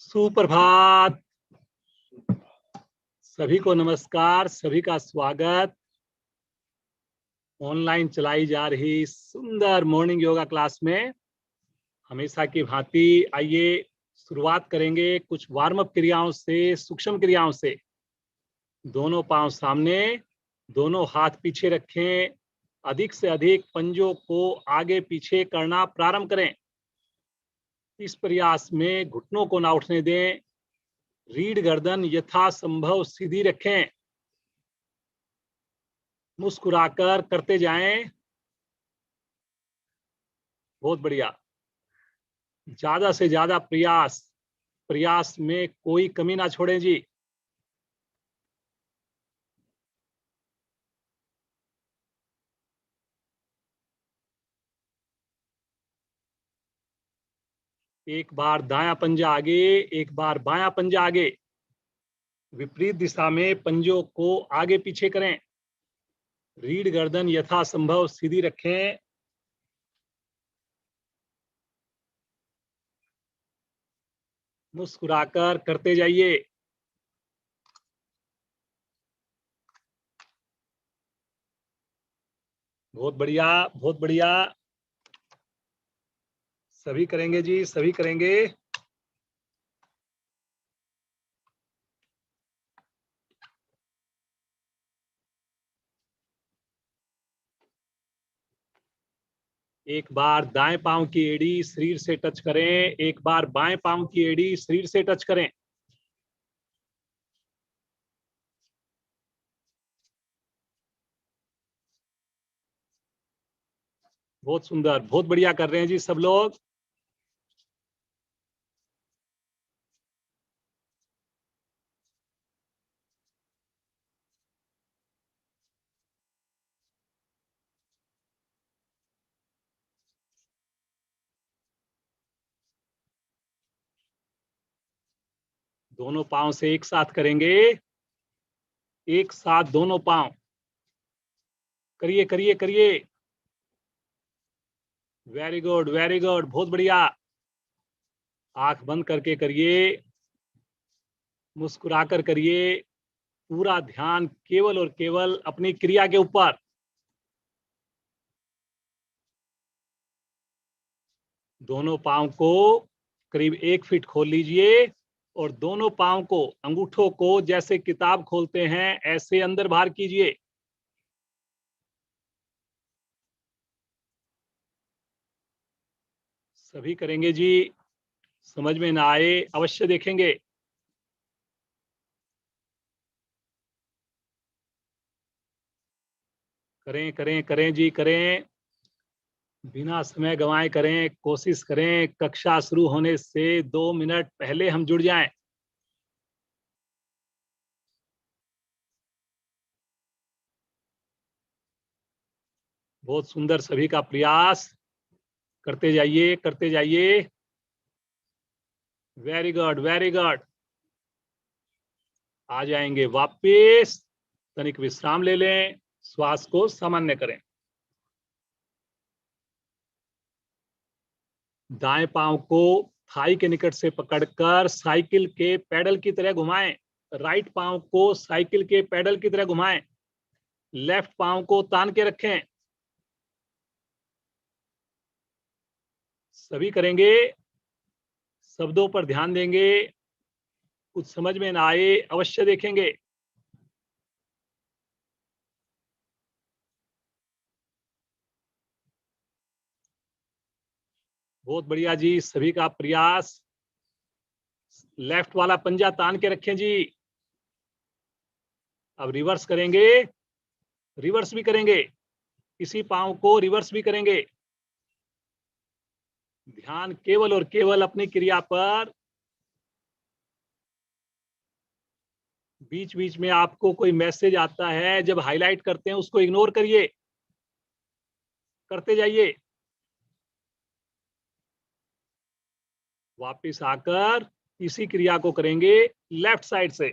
सुप्रभात। सभी को नमस्कार, सभी का स्वागत। ऑनलाइन चलाई जा रही सुंदर मॉर्निंग योगा क्लास में हमेशा की भांति आइए शुरुआत करेंगे कुछ वार्म अप क्रियाओं से, सूक्ष्म क्रियाओं से। दोनों पांव सामने, दोनों हाथ पीछे रखें। अधिक से अधिक पंजों को आगे पीछे करना प्रारंभ करें। इस प्रयास में घुटनों को ना उठने दें। रीढ़ गर्दन यथासंभव सीधी रखें। मुस्कुराकर करते जाएं। बहुत बढ़िया। ज्यादा से ज्यादा प्रयास में कोई कमी ना छोड़ें जी। एक बार दायां पंजा आगे, एक बार बायां पंजा आगे। विपरीत दिशा में पंजों को आगे पीछे करें। रीढ़ गर्दन यथासंभव सीधी रखें। मुस्कुराकर करते जाइए। बहुत बढ़िया, बहुत बढ़िया। सभी करेंगे जी, सभी करेंगे। एक बार दाएं पांव की एड़ी शरीर से टच करें, एक बार बाएं पांव की एड़ी शरीर से टच करें। बहुत सुंदर, बहुत बढ़िया कर रहे हैं जी सब लोग। दोनों पांव से एक साथ करेंगे। एक साथ दोनों पांव। करिए करिए करिए। वेरी गुड, वेरी गुड, बहुत बढ़िया। आंख बंद करके करिए। मुस्कुराकर करिए। पूरा ध्यान केवल और केवल अपनी क्रिया के ऊपर। दोनों पांव को करीब 1 फीट खोल लीजिए और दोनों पांव को, अंगूठों को जैसे किताब खोलते हैं ऐसे अंदर बाहर कीजिए। सभी करेंगे जी। समझ में ना आए अवश्य देखेंगे। करें करें करें जी, करें। बिना समय गंवाए करें। कोशिश करें कक्षा शुरू होने से 2 मिनट पहले हम जुड़ जाएं। बहुत सुंदर, सभी का प्रयास। करते जाइए, करते जाइए। Very good, very good. आ जाएंगे वापस। तनिक विश्राम ले लें। श्वास को सामान्य करें। दाएं पांव को थाई के निकट से पकड़कर साइकिल के पैडल की तरह घुमाएं। राइट पांव को साइकिल के पैडल की तरह घुमाएं। लेफ्ट पांव को तान के रखें। सभी करेंगे। शब्दों पर ध्यान देंगे। कुछ समझ में ना आए अवश्य देखेंगे। बहुत बढ़िया जी, सभी का प्रयास। लेफ्ट वाला पंजा तान के रखें जी। अब रिवर्स करेंगे। रिवर्स भी करेंगे। इसी पांव को रिवर्स भी करेंगे। ध्यान केवल और केवल अपनी क्रिया पर। बीच बीच में आपको कोई मैसेज आता है, जब हाईलाइट करते हैं उसको इग्नोर करिए। करते जाइए। वापिस आकर इसी क्रिया को करेंगे लेफ्ट साइड से।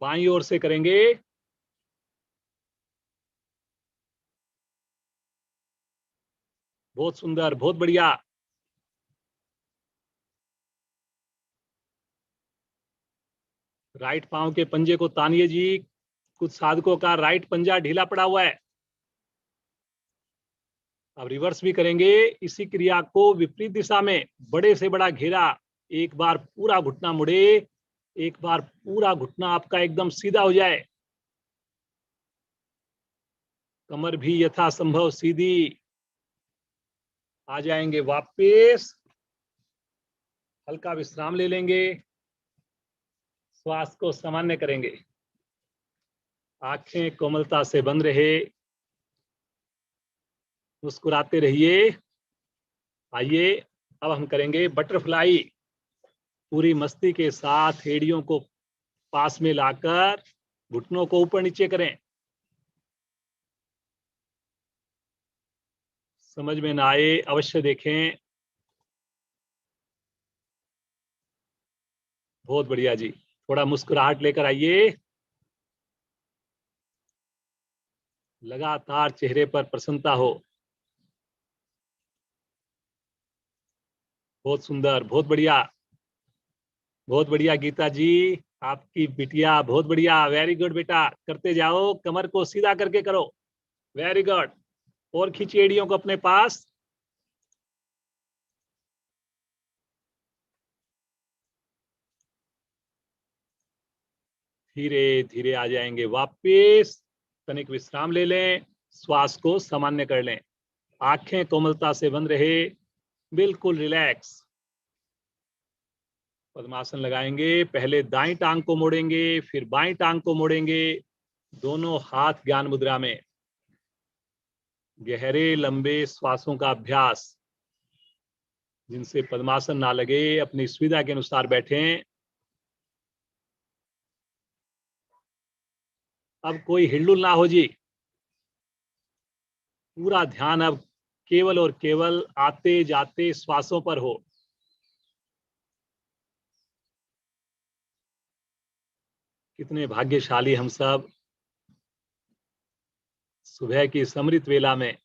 बाईं ओर से करेंगे। बहुत सुंदर, बहुत बढ़िया। राइट पांव के पंजे को तानिए जी। कुछ साधकों का राइट पंजा ढीला पड़ा हुआ है। अब रिवर्स भी करेंगे इसी क्रिया को विपरीत दिशा में। बड़े से बड़ा घेरा, एक बार पूरा घुटना मुड़े, एक बार पूरा घुटना आपका एकदम सीधा हो जाए, कमर भी यथासंभव सीधी। आ जाएंगे वापस, हल्का विश्राम ले लेंगे, श्वास को सामान्य करेंगे, आंखें कोमलता से बंद रहे, मुस्कुराते रहिए। आइए अब हम करेंगे बटरफ्लाई। पूरी मस्ती के साथ एड़ियों को पास में लाकर घुटनों को ऊपर नीचे करें। समझ में ना आए अवश्य देखें। बहुत बढ़िया जी, थोड़ा मुस्कुराहट लेकर आइए। लगातार चेहरे पर प्रसन्नता हो। बहुत सुंदर, बहुत बढ़िया, बहुत बढ़िया गीता जी। आपकी बिटिया बहुत बढ़िया, वेरी गुड बेटा, करते जाओ, कमर को सीधा करके करो, वेरी गुड। और खींचिए एड़ियों को अपने पास। धीरे धीरे आ जाएंगे वापस। तनिक विश्राम ले लें, श्वास को सामान्य कर लें, आंखें कोमलता से बंद रहे, बिल्कुल रिलैक्स। पद्मासन लगाएंगे, पहले दाईं टांग को मोड़ेंगे, फिर बाईं टांग को मोड़ेंगे, दोनों हाथ ज्ञान मुद्रा में। गहरे लंबे श्वासों का अभ्यास। जिनसे पद्मासन ना लगे अपनी सुविधा के अनुसार बैठें। अब कोई हिलडुल ना हो जी, पूरा ध्यान अब केवल और केवल आते जाते श्वासों पर हो। कितने भाग्यशाली हम सब, सुबह की समृत वेला में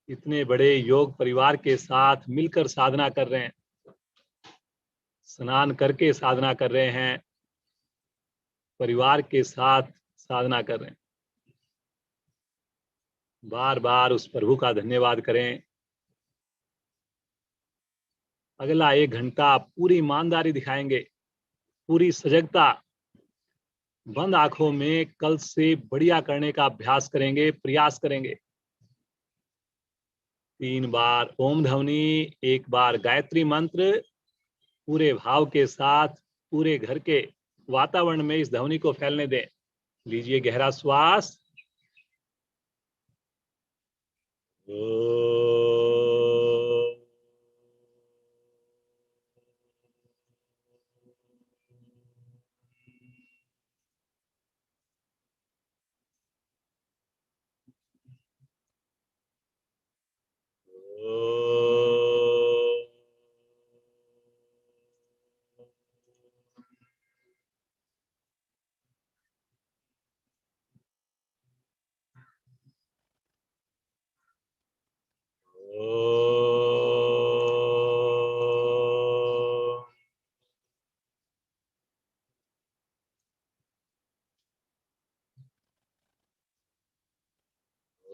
इतने बड़े योग परिवार के साथ मिलकर साधना कर रहे हैं, स्नान करके साधना कर रहे हैं, परिवार के साथ साधना कर रहे हैं। बार बार उस प्रभु का धन्यवाद करें। अगला 1 घंटा पूरी ईमानदारी दिखाएंगे, पूरी सजगता, बंद आंखों में कल से बढ़िया करने का अभ्यास करेंगे, प्रयास करेंगे। 3 बार ओम ध्वनि, 1 बार गायत्री मंत्र, पूरे भाव के साथ पूरे घर के वातावरण में इस ध्वनि को फैलने दें। लीजिए गहरा श्वास।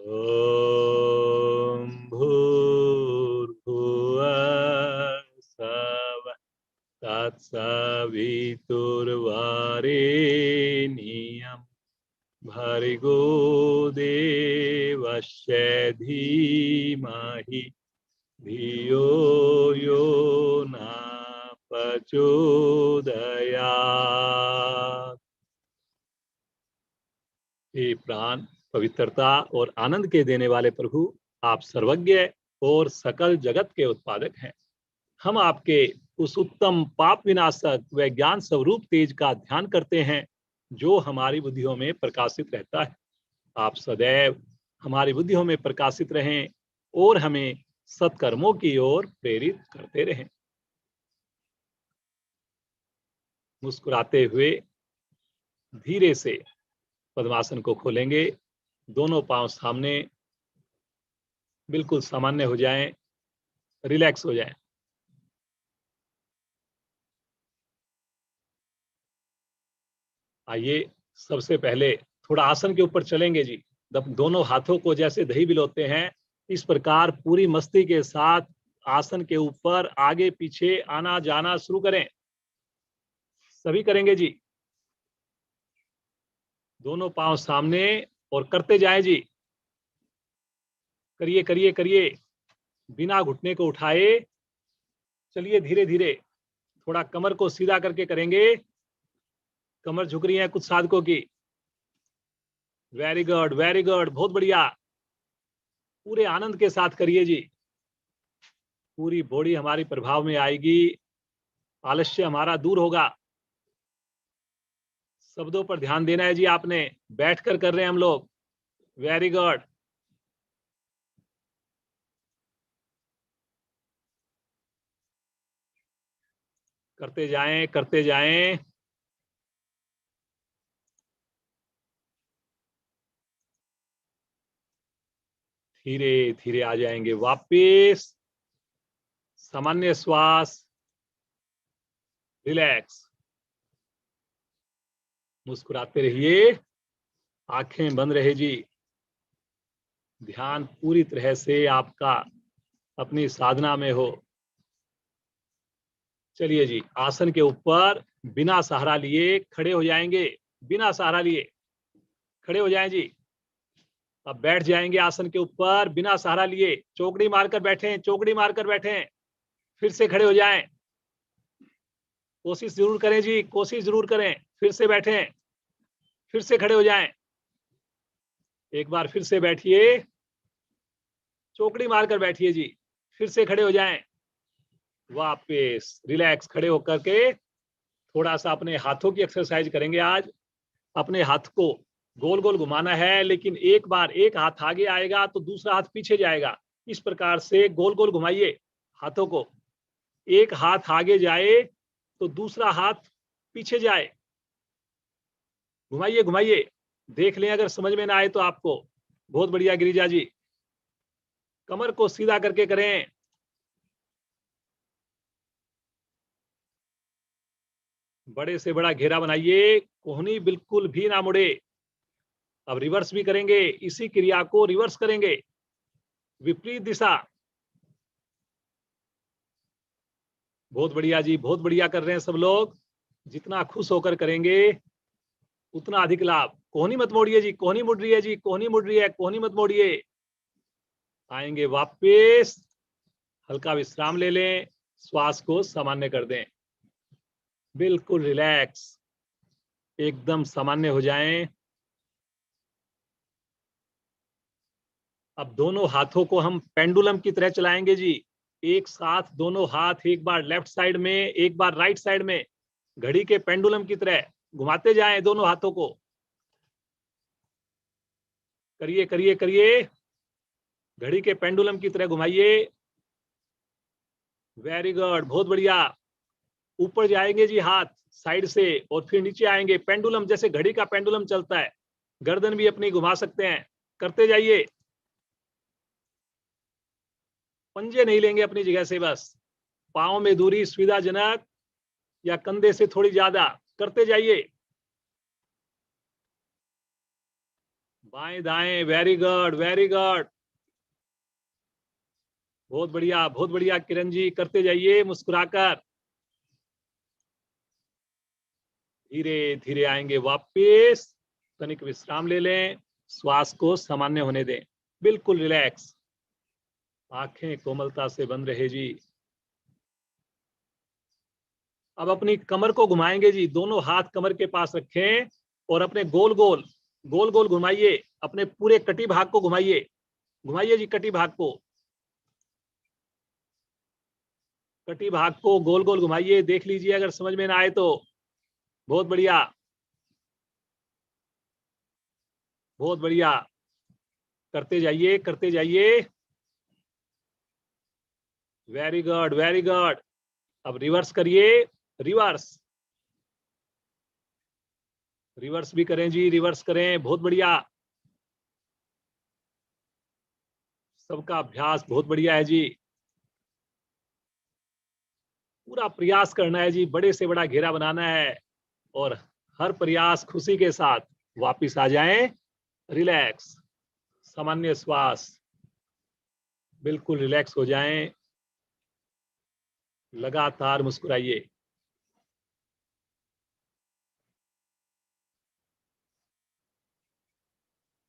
ओम भूर्भुवः स्वः तत्सवितुर्वरेण्यं भर्गो देवस्य धीमहि धियो यो न प्रचोदयात्। हे प्राण, पवित्रता और आनंद के देने वाले प्रभु, आप सर्वज्ञ और सकल जगत के उत्पादक हैं। हम आपके उस उत्तम पाप विनाशक व ज्ञान स्वरूप तेज का ध्यान करते हैं जो हमारी बुद्धियों में प्रकाशित रहता है। आप सदैव हमारी बुद्धियों में प्रकाशित रहें और हमें सत्कर्मों की ओर प्रेरित करते रहें। मुस्कुराते हुए धीरे से पद्मासन को खोलेंगे, दोनों पांव सामने, बिल्कुल सामान्य हो जाएं, रिलैक्स हो जाएं। आइए सबसे पहले थोड़ा आसन के ऊपर चलेंगे जी। दोनों हाथों को जैसे दही बिलोते हैं इस प्रकार पूरी मस्ती के साथ आसन के ऊपर आगे पीछे आना जाना शुरू करें। सभी करेंगे जी। दोनों पांव सामने और करते जाएं जी। करिए करिए करिए, बिना घुटने को उठाए चलिए धीरे धीरे। थोड़ा कमर को सीधा करके करेंगे। कमर झुक रही है कुछ साधकों की। वेरी गुड वेरी गुड, बहुत बढ़िया। पूरे आनंद के साथ करिए जी। पूरी बॉडी हमारी प्रभाव में आएगी, आलस्य हमारा दूर होगा। शब्दों पर ध्यान देना है जी। आपने बैठकर कर रहे हैं हम लोग। Very good. करते जाएं करते जाएं। धीरे धीरे आ जाएंगे वापिस। सामान्य श्वास, रिलैक्स। मुस्कुराते रहिए, आंखें बंद रहे जी। ध्यान पूरी तरह से आपका अपनी साधना में हो। चलिए जी, आसन के ऊपर बिना सहारा लिए खड़े हो जाएंगे। बिना सहारा लिए खड़े हो जाएं जी। अब बैठ जाएंगे आसन के ऊपर बिना सहारा लिए। चौकड़ी मारकर बैठें, चौकड़ी मारकर बैठें। फिर से खड़े हो जाएं। कोशिश जरूर करें जी, कोशिश जरूर करें। फिर से बैठें, फिर से खड़े हो जाएं। एक बार फिर से बैठिए, चौकड़ी मारकर बैठिए जी। फिर से खड़े हो जाएं। वापस रिलैक्स खड़े होकर के थोड़ा सा अपने हाथों की एक्सरसाइज करेंगे आज। अपने हाथ को गोल गोल घुमाना है, लेकिन एक बार एक हाथ आगे आएगा तो दूसरा हाथ पीछे जाएगा। इस प्रकार से गोल गोल घुमाइए हाथों को। एक हाथ आगे जाए तो दूसरा हाथ पीछे जाए। घुमाइए घुमाइए, देख लें अगर समझ में ना आए तो आपको। बहुत बढ़िया गिरिजा जी। कमर को सीधा करके करें। बड़े से बड़ा घेरा बनाइए, कोहनी बिल्कुल भी ना मुड़े। अब रिवर्स भी करेंगे, इसी क्रिया को रिवर्स करेंगे, विपरीत दिशा। बहुत बढ़िया जी, बहुत बढ़िया कर रहे हैं सब लोग। जितना खुश होकर करेंगे उतना अधिक लाभ। कोहनी मत मोड़िए जी, कोहनी मुड़ रही है जी, कोहनी मुड़ रही है, कोहनी मत मोड़िए। आएंगे वापस, हल्का विश्राम ले लें, श्वास को सामान्य कर दें। बिल्कुल रिलैक्स, एकदम सामान्य हो जाएं। अब दोनों हाथों को हम पेंडुलम की तरह चलाएंगे जी। एक साथ दोनों हाथ, एक बार लेफ्ट साइड में एक बार राइट साइड में, घड़ी के पेंडुलम की तरह घुमाते जाएं दोनों हाथों को। करिए करिए करिए, घड़ी के पेंडुलम की तरह घुमाइए। वेरी गुड, बहुत बढ़िया। ऊपर जाएंगे जी हाथ साइड से और फिर नीचे आएंगे। पेंडुलम जैसे घड़ी का पेंडुलम चलता है, गर्दन भी अपनी घुमा सकते हैं। करते जाइए। पंजे नहीं लेंगे अपनी जगह से, बस पांव में दूरी सुविधाजनक या कंधे से थोड़ी ज्यादा। करते जाइए। बाएं दाएं, वेरी गुड वेरी गुड। बहुत बढ़िया बहुत बढ़िया किरण जी, करते जाइए मुस्कुराकर। धीरे धीरे आएंगे वापस। तनिक विश्राम ले लें, श्वास को सामान्य होने दें। बिल्कुल रिलैक्स, आंखें कोमलता से बंद रहे जी। अब अपनी कमर को घुमाएंगे जी। दोनों हाथ कमर के पास रखें और अपने गोल गोल गोल गोल घुमाइए। अपने पूरे कटी भाग को घुमाइए। घुमाइए जी कटी भाग को। कटी भाग को गोल गोल घुमाइए, देख लीजिए अगर समझ में ना आए तो। बहुत बढ़िया बहुत बढ़िया, करते जाइए करते जाइए। Very good very good. अब रिवर्स करिए, रिवर्स। रिवर्स भी करें जी, रिवर्स करें, बहुत बढ़िया। सबका अभ्यास बहुत बढ़िया है जी। पूरा प्रयास करना है जी, बड़े से बड़ा घेरा बनाना है और हर प्रयास खुशी के साथ। वापिस आ जाएं, रिलैक्स, सामान्य श्वास, बिल्कुल रिलैक्स हो जाएं, लगातार मुस्कुराइए।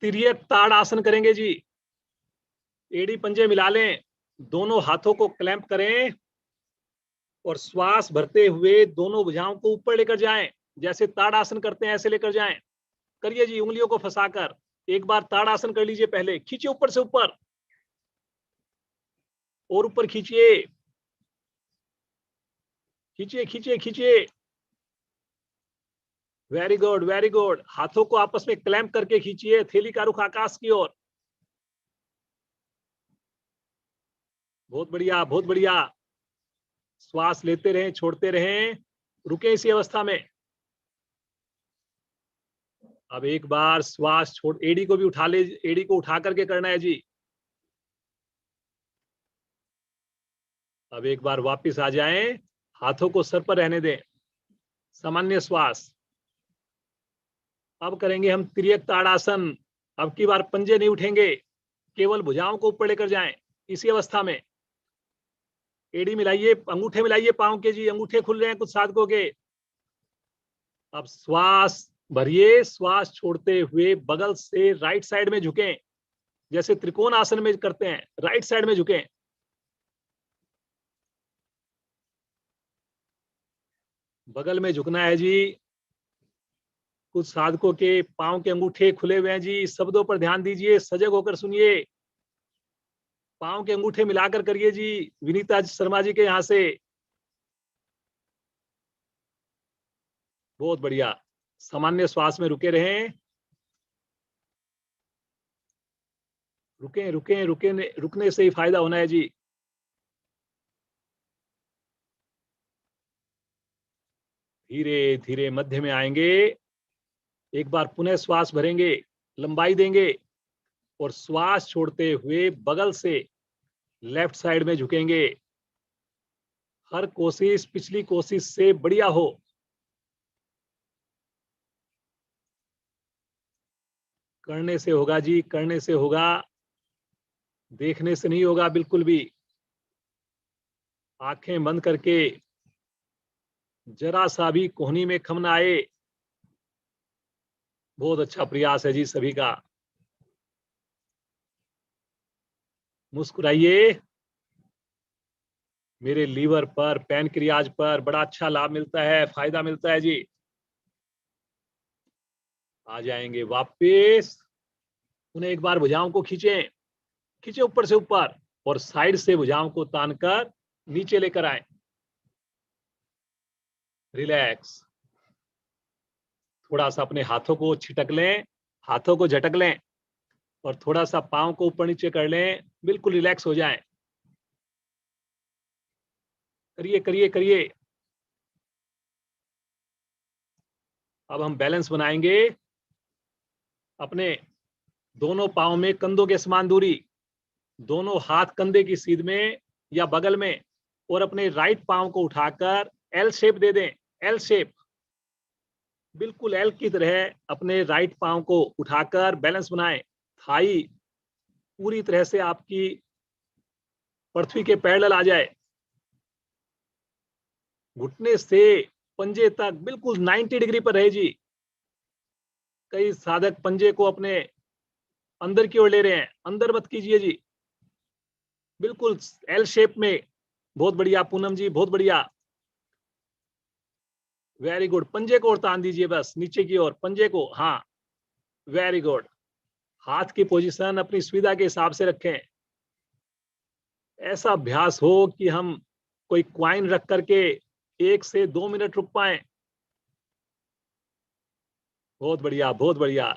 तिर्यक ताड़ आसन करेंगे जी। एड़ी पंजे मिला लें, दोनों हाथों को क्लैंप करें और श्वास भरते हुए दोनों भुजाओं को ऊपर लेकर जाएं। जैसे ताड़ आसन करते हैं ऐसे लेकर जाएं। करिए जी, उंगलियों को फंसाकर। एक बार ताड़ आसन कर लीजिए, पहले खींचिए ऊपर से ऊपर और ऊपर खींचिए, खींचिए खींचिए खींचिए। Very good, very good. हाथों को आपस में क्लैंप करके खींचिए, थैली का रुख आकाश की ओर। बहुत बढ़िया, बहुत बढ़िया। श्वास लेते रहें, छोड़ते रहें, रुके इसी अवस्था में। अब एक बार श्वास छोड़, एड़ी को भी उठा ले, एड़ी को उठा करके करना है जी। अब एक बार वापस आ जाएं, हाथों को सर पर रहने दें, सामान्य श्वास। अब करेंगे हम तिर्यक ताड़ासन। अब की बार पंजे नहीं उठेंगे, केवल भुजाओं को ऊपर लेकर जाएं इसी अवस्था में। एड़ी मिलाइए, अंगूठे मिलाइए पांव के जी, अंगूठे खुल रहे हैं कुछ साधकों के। अब श्वास भरिए, श्वास छोड़ते हुए बगल से राइट साइड में झुकें, जैसे त्रिकोण आसन में करते हैं, राइट साइड में झुकें। बगल में झुकना है जी। कुछ साधकों के पांव के अंगूठे खुले हुए हैं जी, शब्दों पर ध्यान दीजिए, सजग होकर सुनिए। पांव के अंगूठे मिलाकर करिए जी, विनीता शर्मा जी के यहां से। बहुत बढ़िया। सामान्य श्वास में रुके रहें, रुके रुके रुके, रुकने से ही फायदा होना है जी। धीरे धीरे मध्य में आएंगे। एक बार पुनः श्वास भरेंगे, लंबाई देंगे और श्वास छोड़ते हुए बगल से लेफ्ट साइड में झुकेंगे। हर कोशिश पिछली कोशिश से बढ़िया हो। करने से होगा जी, करने से होगा, देखने से नहीं होगा बिल्कुल भी। आंखें बंद करके, जरा सा भी कोहनी में खम ना आए। बहुत अच्छा प्रयास है जी सभी का। मुस्कुराइए। मेरे लीवर पर, पैनक्रियाज पर बड़ा अच्छा लाभ मिलता है, फायदा मिलता है जी। आ जाएंगे वापस। उन्हें एक बार भुजाओं को खींचे, खींचे ऊपर से ऊपर और साइड से भुजाओं को तानकर नीचे लेकर आए। रिलैक्स। थोड़ा सा अपने हाथों को छिटक लें, हाथों को झटक लें और थोड़ा सा पांव को ऊपर नीचे कर लें, बिल्कुल रिलैक्स हो जाएं। करिए करिए करिए। अब हम बैलेंस बनाएंगे। अपने दोनों पांव में कंधों के समान दूरी, दोनों हाथ कंधे की सीध में या बगल में, और अपने राइट पांव को उठाकर एल शेप दे दें। एल शेप, बिल्कुल एल की तरह अपने राइट पांव को उठाकर बैलेंस बनाएं। थाई पूरी तरह से आपकी पृथ्वी के पैरेलल आ जाए। घुटने से पंजे तक बिल्कुल 90 डिग्री पर रहे जी। कई साधक पंजे को अपने अंदर की ओर ले रहे हैं, अंदर मत कीजिए जी, बिल्कुल एल शेप में। बहुत बढ़िया पूनम जी, बहुत बढ़िया। Very good. पंजे को और तान दीजिए बस नीचे की ओर, पंजे को। हाँ, वेरी गुड। हाथ की पोजीशन अपनी सुविधा के हिसाब से रखें। ऐसा अभ्यास हो कि हम कोई क्वाइन रख करके 1 से 2 मिनट रुक पाए। बहुत बढ़िया, बहुत बढ़िया।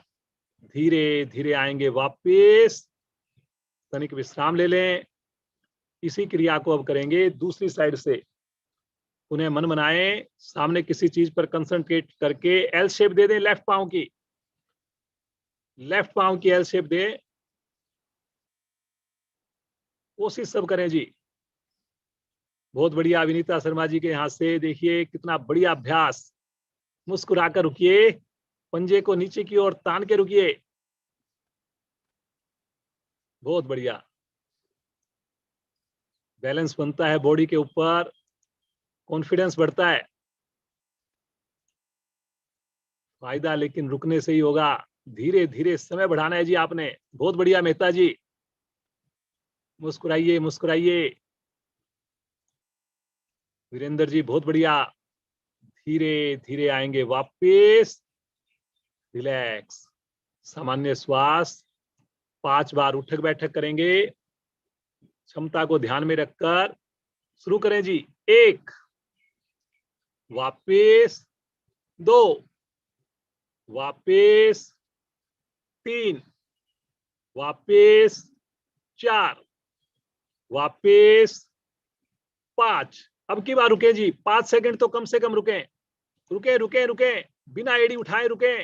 धीरे धीरे आएंगे वापिस, तनिक विश्राम ले लें। इसी क्रिया को अब करेंगे दूसरी साइड से। उन्हें मन बनाए, सामने किसी चीज पर कंसंट्रेट करके एल शेप दे दें लेफ्ट पांव की, लेफ्ट पांव की एल शेप दे। कोशिश सब करें जी। बहुत बढ़िया। विनीता शर्मा जी के यहां से देखिए कितना बढ़िया अभ्यास। मुस्कुराकर रुकिए, पंजे को नीचे की ओर तान के रुकिए। बहुत बढ़िया। बैलेंस बनता है बॉडी के ऊपर, कॉन्फिडेंस बढ़ता है। फायदा लेकिन रुकने से ही होगा। धीरे धीरे समय बढ़ाना है जी आपने। बहुत बढ़िया मेहता जी, मुस्कुराइए मुस्कुराइए। वीरेंद्र जी बहुत बढ़िया। धीरे धीरे आएंगे वापस। रिलैक्स, सामान्य श्वास। 5 बार उठक बैठक करेंगे। क्षमता को ध्यान में रखकर शुरू करें जी। 1, वापस 2, वापस 3, वापस 4, वापस 5। अब की बार रुके जी, 5 सेकंड तो कम से कम रुके। रुके रुके रुके, बिना एड़ी उठाए रुके।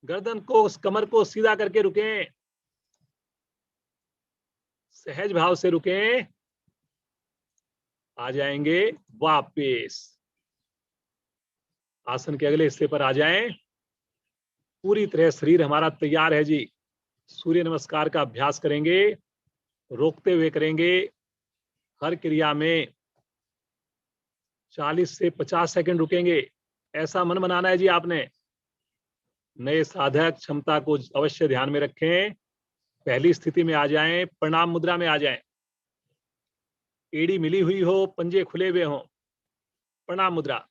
गर्दन को, कमर को सीधा करके रुके। सहज भाव से रुके। आ जाएंगे वापस। आसन के अगले हिस्से पर आ जाएं। पूरी तरह शरीर हमारा तैयार है जी। सूर्य नमस्कार का अभ्यास करेंगे, रोकते हुए करेंगे। हर क्रिया में 40 से 50 सेकंड रुकेंगे। ऐसा मन बनाना है जी आपने। नए साधक क्षमता को अवश्य ध्यान में रखें। पहली स्थिति में आ जाएं, प्रणाम मुद्रा में आ जाएं। एड़ी मिली हुई हो, पंजे खुले हुए हों। प्रणाम मुद्रा।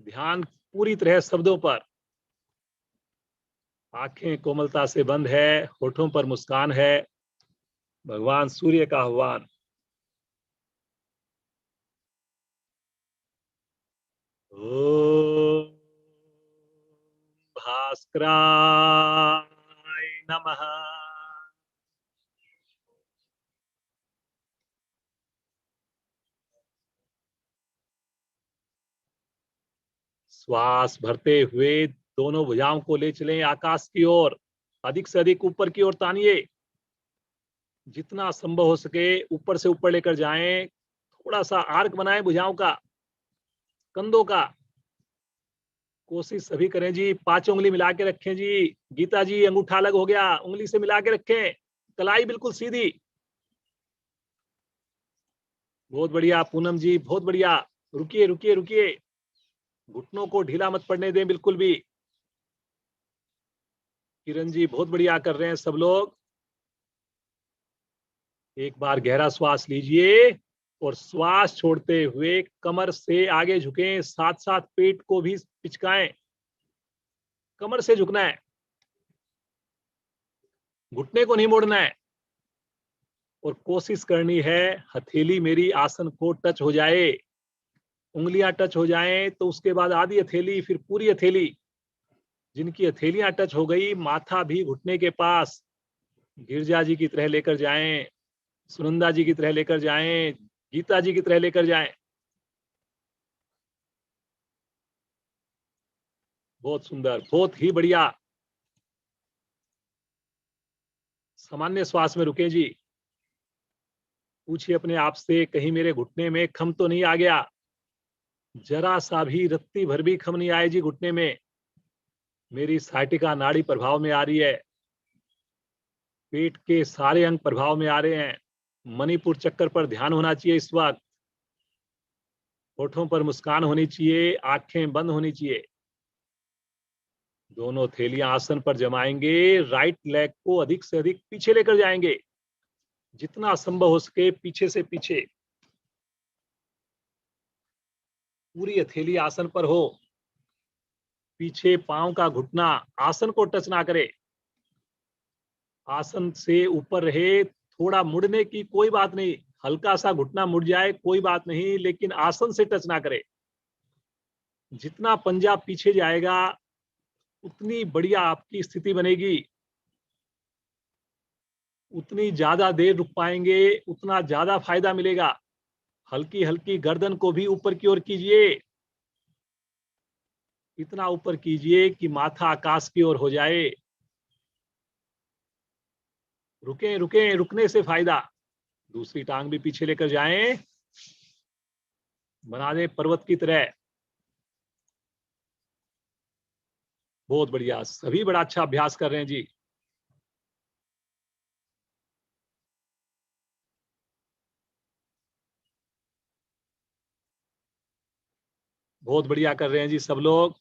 ध्यान पूरी तरह शब्दों पर। आंखें कोमलता से बंद है, होठों पर मुस्कान है। भगवान सूर्य का आह्वान। ओम भास्कराय नमः। श्वास भरते हुए दोनों भुजाओं को ले चलें आकाश की ओर। अधिक से अधिक ऊपर की ओर तानिए। जितना संभव हो सके ऊपर से ऊपर लेकर जाएं। थोड़ा सा आर्क बनाएं भुजाओं का, कंधों का। कोशिश सभी करें जी। 5 उंगली मिला के रखें जी। गीता जी अंगूठा अलग हो गया, उंगली से मिला के रखें। कलाई बिल्कुल सीधी। बहुत बढ़िया पूनम जी, बहुत बढ़िया। रुकिए रुकिए रुकिए। घुटनों को ढीला मत पड़ने दें बिल्कुल भी। किरण जी बहुत बढ़िया कर रहे हैं सब लोग। एक बार गहरा श्वास लीजिए और श्वास छोड़ते हुए कमर से आगे झुकें, साथ साथ पेट को भी पिचकाएं। कमर से झुकना है, घुटने को नहीं मोड़ना है। और कोशिश करनी है हथेली मेरी आसन को टच हो जाए। उंगलियां टच हो जाएं तो उसके बाद आधी हथेली, फिर पूरी हथेली। जिनकी हथेलियां टच हो गई, माथा भी घुटने के पास। गिरजा जी की तरह लेकर जाएं, सुनंदा जी की तरह लेकर जाएं, गीता जी की तरह लेकर जाएं। बहुत सुंदर, बहुत ही बढ़िया। सामान्य श्वास में रुके जी। पूछिए अपने आप से, कहीं मेरे घुटने में खम तो नहीं आ गया? जरा सा भी, रत्ती भर भी खम नहीं आए जी घुटने में। मेरी साइटिका नाड़ी प्रभाव में आ रही है। पेट के सारे अंग प्रभाव में आ रहे हैं। मणिपुर चक्कर पर ध्यान होना चाहिए इस वक्त। होठों पर मुस्कान होनी चाहिए, आंखें बंद होनी चाहिए। दोनों थैलियां आसन पर जमाएंगे। राइट लेग को अधिक से अधिक पीछे लेकर जाएंगे। जितना संभव हो सके पीछे से पीछे। पूरी हथेली आसन पर हो। पीछे पांव का घुटना आसन को टच ना करे। आसन से ऊपर रहे। थोड़ा मुड़ने की कोई बात नहीं, हल्का सा घुटना मुड़ जाए कोई बात नहीं, लेकिन आसन से टच ना करे। जितना पंजा पीछे जाएगा उतनी बढ़िया आपकी स्थिति बनेगी। उतनी ज्यादा देर रुक पाएंगे, उतना ज्यादा फायदा मिलेगा। हल्की हल्की गर्दन को भी ऊपर की ओर कीजिए। इतना ऊपर कीजिए कि माथा आकाश की ओर हो जाए। रुके रुके, रुकने से फायदा। दूसरी टांग भी पीछे लेकर जाएं। बना दें पर्वत की तरह। बहुत बढ़िया, सभी बड़ा अच्छा अभ्यास कर रहे हैं जी। बहुत बढ़िया कर रहे हैं जी सब लोग।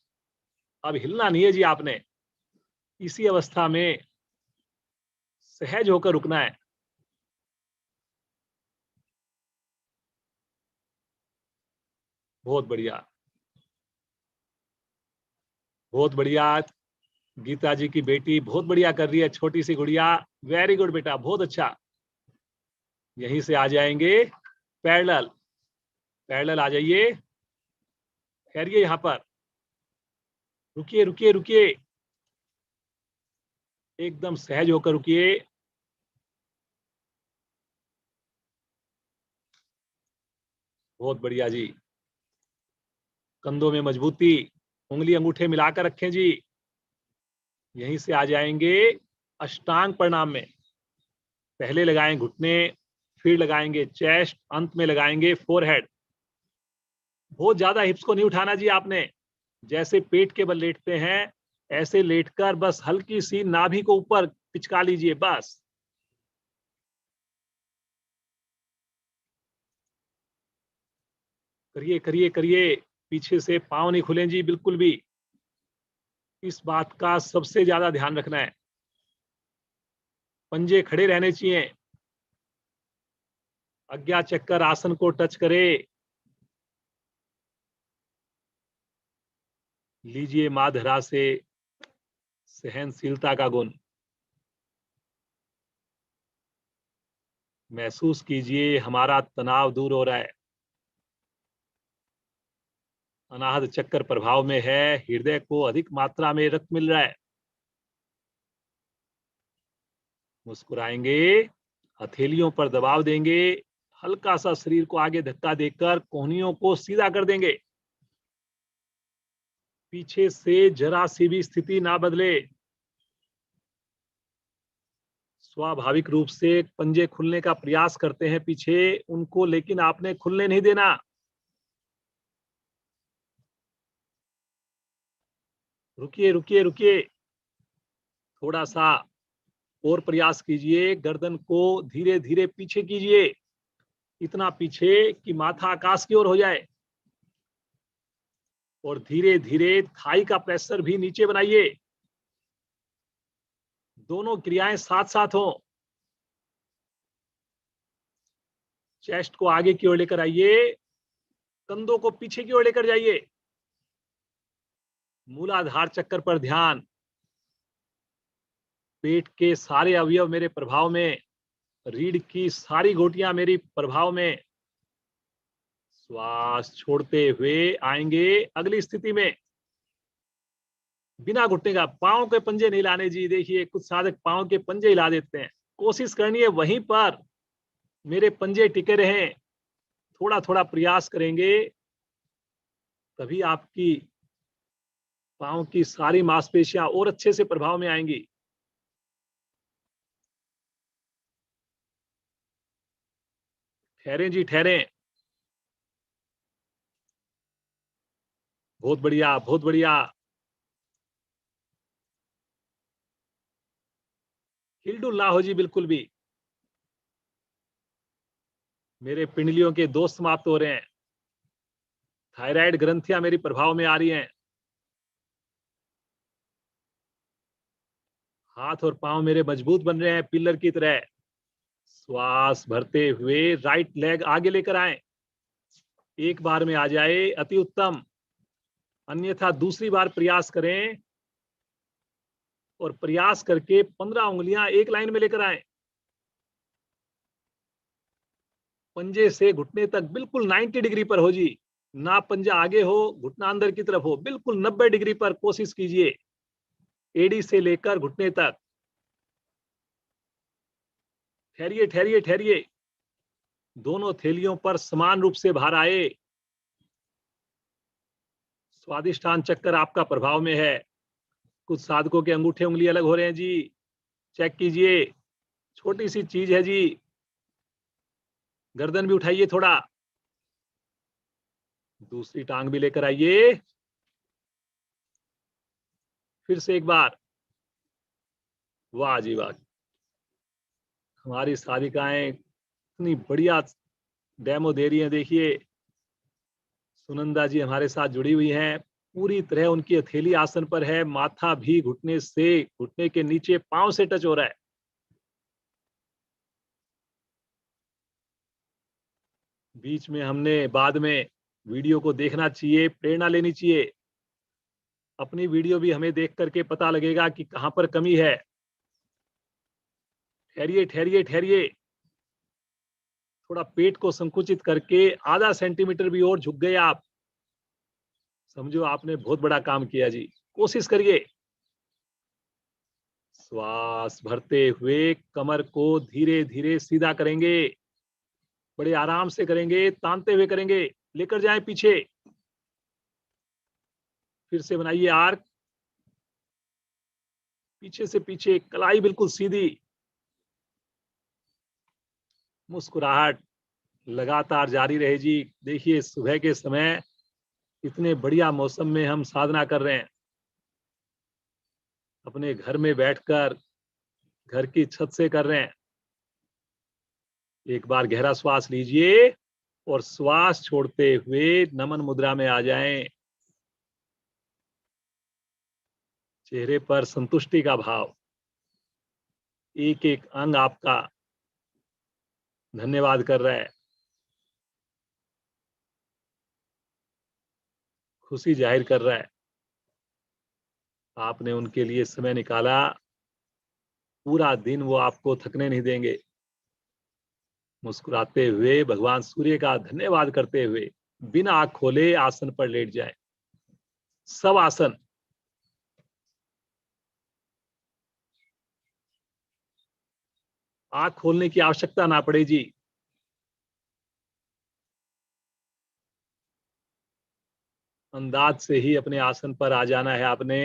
अब हिलना नहीं है जी आपने, इसी अवस्था में सहज होकर रुकना है। बहुत बढ़िया, बहुत बढ़िया। गीता जी की बेटी बहुत बढ़िया कर रही है, छोटी सी गुड़िया। वेरी गुड बेटा, बहुत अच्छा। यहीं से आ जाएंगे पैरेलल। पैरेलल आ जाइए, ठहरिए यहाँ पर, रुकिए रुकिए रुकिए, एकदम सहज होकर रुकिए। बहुत बढ़िया जी, कंधों में मजबूती, उंगली अंगूठे मिलाकर रखें जी। यहीं से आ जाएंगे अष्टांग प्रणाम में। पहले लगाएं घुटने, फिर लगाएंगे चेस्ट, अंत में लगाएंगे फोरहेड। बहुत ज्यादा हिप्स को नहीं उठाना जी आपने। जैसे पेट के बल लेटते हैं, ऐसे लेटकर बस हल्की सी नाभि को ऊपर पिचका लीजिए बस। करिए करिए करिए, पीछे से पांव नहीं खुलें जी बिल्कुल भी। इस बात का सबसे ज्यादा ध्यान रखना है। पंजे खड़े रहने चाहिए। आज्ञा चक्कर आसन को टच करे। लीजिए माँ धरा से सहनशीलता का गुण। महसूस कीजिए हमारा तनाव दूर हो रहा है। अनाहत चक्कर प्रभाव में है, हृदय को अधिक मात्रा में रक्त मिल रहा है। मुस्कुराएंगे, हथेलियों पर दबाव देंगे, हल्का सा शरीर को आगे धक्का देकर कोहनियों को सीधा कर देंगे। पीछे से जरा सी भी स्थिति ना बदले। स्वाभाविक रूप से पंजे खुलने का प्रयास करते हैं पीछे उनको, लेकिन आपने खुलने नहीं देना। रुकिए रुकिए रुकिए, थोड़ा सा और प्रयास कीजिए। गर्दन को धीरे धीरे पीछे कीजिए, इतना पीछे कि माथा आकाश की ओर हो जाए। और धीरे धीरे थाई का प्रेशर भी नीचे बनाइए। दोनों क्रियाएं साथ साथ हों। चेस्ट को आगे की ओर लेकर आइए, कंधों को पीछे की ओर लेकर जाइए। मूलाधार चक्कर पर ध्यान। पेट के सारे अवयव मेरे प्रभाव में, रीढ़ की सारी गोटियां मेरी प्रभाव में। श्वास छोड़ते हुए आएंगे अगली स्थिति में। बिना घुटने का, पांव के पंजे नहीं लाने जी। देखिए कुछ साधक पांव के पंजे हिला देते हैं, कोशिश करनी है वहीं पर मेरे पंजे टिके रहें। थोड़ा थोड़ा प्रयास करेंगे, तभी आपकी पांव की सारी मांसपेशियां और अच्छे से प्रभाव में आएंगी। ठहरें जी ठहरें। बहुत बढ़िया बहुत बढ़िया। हिलडुल ना हो जी बिल्कुल भी। मेरे पिंडलियों के दोष समाप्त हो रहे हैं। थायराइड ग्रंथियां मेरी प्रभाव में आ रही हैं। हाथ और पांव मेरे मजबूत बन रहे हैं पिलर की तरह। श्वास भरते हुए राइट लेग आगे लेकर आए। एक बार में आ जाए अति उत्तम, अन्यथा दूसरी बार प्रयास करें। और प्रयास करके 15 उंगलियां एक लाइन में लेकर आए। पंजे से घुटने तक बिल्कुल 90 डिग्री पर हो जी। ना पंजा आगे हो, घुटना अंदर की तरफ हो, बिल्कुल 90 डिग्री पर कोशिश कीजिए, एडी से लेकर घुटने तक। ठहरिए ठहरिए ठहरिए, दोनों थैलियों पर समान रूप से भार आए। स्वादिष्टान चक्कर आपका प्रभाव में है। कुछ साधकों के अंगूठे उंगली अलग हो रहे हैं जी, चेक कीजिए। छोटी सी चीज है जी। गर्दन भी उठाइए थोड़ा। दूसरी टांग भी लेकर आइए। फिर से एक बार। वाह जी वाह, हमारी साधिकाएं इतनी बढ़िया डेमो दे रही हैं। देखिए सुनंदा जी हमारे साथ जुड़ी हुई हैं, पूरी तरह उनकी हथेली आसन पर है, माथा भी घुटने के नीचे पांव से टच हो रहा है। बीच में हमने बाद में वीडियो को देखना चाहिए, प्रेरणा लेनी चाहिए। अपनी वीडियो भी हमें देख करके पता लगेगा कि कहां पर कमी है। ठहरिए ठहरिए ठहरिए, थोड़ा पेट को संकुचित करके आधा सेंटीमीटर भी और झुक गए आप, समझो आपने बहुत बड़ा काम किया जी। कोशिश करिए। श्वास भरते हुए कमर को धीरे धीरे सीधा करेंगे, बड़े आराम से करेंगे, तानते हुए करेंगे, लेकर जाएं पीछे। फिर से बनाइए आर्क, पीछे से पीछे, कलाई बिल्कुल सीधी। मुस्कुराहट लगातार जारी रहे जी। देखिए सुबह के समय इतने बढ़िया मौसम में हम साधना कर रहे हैं, अपने घर में बैठकर, घर की छत से कर रहे हैं। एक बार गहरा श्वास लीजिए और श्वास छोड़ते हुए नमन मुद्रा में आ जाएं। चेहरे पर संतुष्टि का भाव, एक एक अंग आपका धन्यवाद कर रहा है, खुशी जाहिर कर रहा है। आपने उनके लिए समय निकाला, पूरा दिन वो आपको थकने नहीं देंगे। मुस्कुराते हुए भगवान सूर्य का धन्यवाद करते हुए बिना आंख खोले आसन पर लेट जाए। सब आसन, आंख खोलने की आवश्यकता ना पड़े जी। अंदाज से ही अपने आसन पर आ जाना है आपने।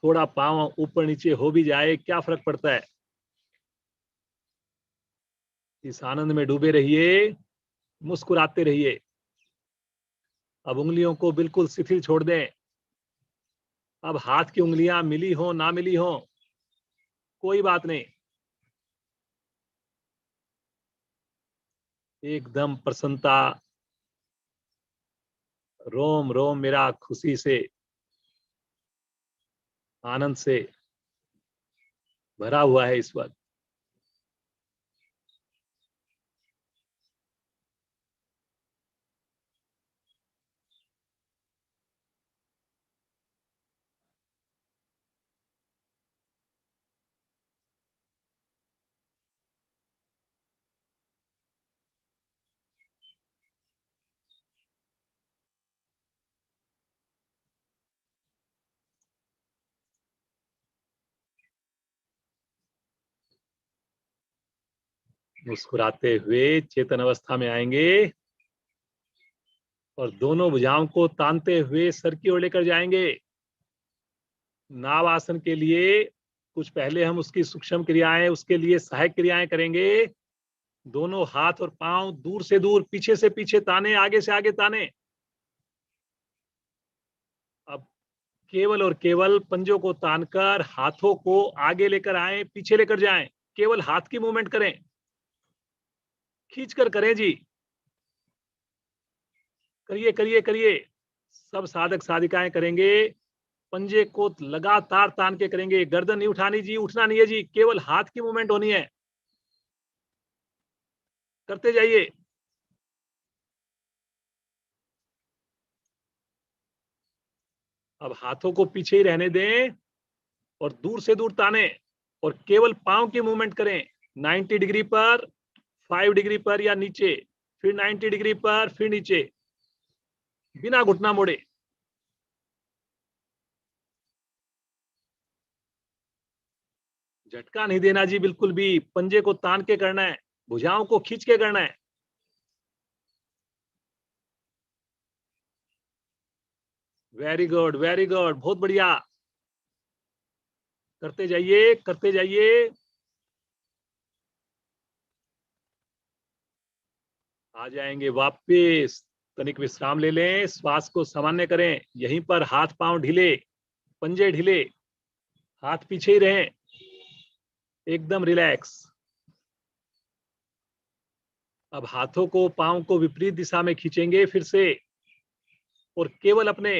थोड़ा पांव ऊपर नीचे हो भी जाए क्या फर्क पड़ता है। इस आनंद में डूबे रहिए, मुस्कुराते रहिए। अब उंगलियों को बिल्कुल शिथिल छोड़ दें। अब हाथ की उंगलियां मिली हो ना मिली हो कोई बात नहीं, एकदम प्रसन्नता, रोम रोम मेरा खुशी से, आनंद से भरा हुआ है इस वक्त। मुस्कुराते हुए चेतन अवस्था में आएंगे और दोनों भुजाओं को तानते हुए सर की ओर लेकर जाएंगे। नाव आसन के लिए कुछ पहले हम उसकी सूक्ष्म क्रियाएं, उसके लिए सहायक क्रियाएं करेंगे। दोनों हाथ और पांव दूर से दूर, पीछे से पीछे ताने, आगे से आगे ताने। अब केवल और केवल पंजों को तानकर हाथों को आगे लेकर आए, पीछे लेकर जाएं। केवल हाथ की मूवमेंट करें, खींचकर करें जी। करिए करिए करिए, सब साधक साधिकाएं करेंगे। पंजे को लगातार तान के करेंगे, गर्दन नहीं उठानी जी, उठना नहीं है जी, केवल हाथ की मूवमेंट होनी है। करते जाइए। अब हाथों को पीछे ही रहने दें और दूर से दूर ताने और केवल पांव की मूवमेंट करें। 90 डिग्री पर, 5 डिग्री पर या नीचे, फिर 90 डिग्री पर, फिर नीचे, बिना घुटना मोड़े। झटका नहीं देना जी बिल्कुल भी, पंजे को तान के करना है, भुजाओं को खींच के करना है। वेरी गुड वेरी गुड, बहुत बढ़िया। करते जाइए करते जाइए। आ जाएंगे वापस। तनिक विश्राम ले लें, श्वास को सामान्य करें, यहीं पर हाथ पांव ढीले, पंजे ढीले। हाथ पीछे ही रहें, एकदम रिलैक्स। अब हाथों को, पांव को विपरीत दिशा में खींचेंगे फिर से, और केवल अपने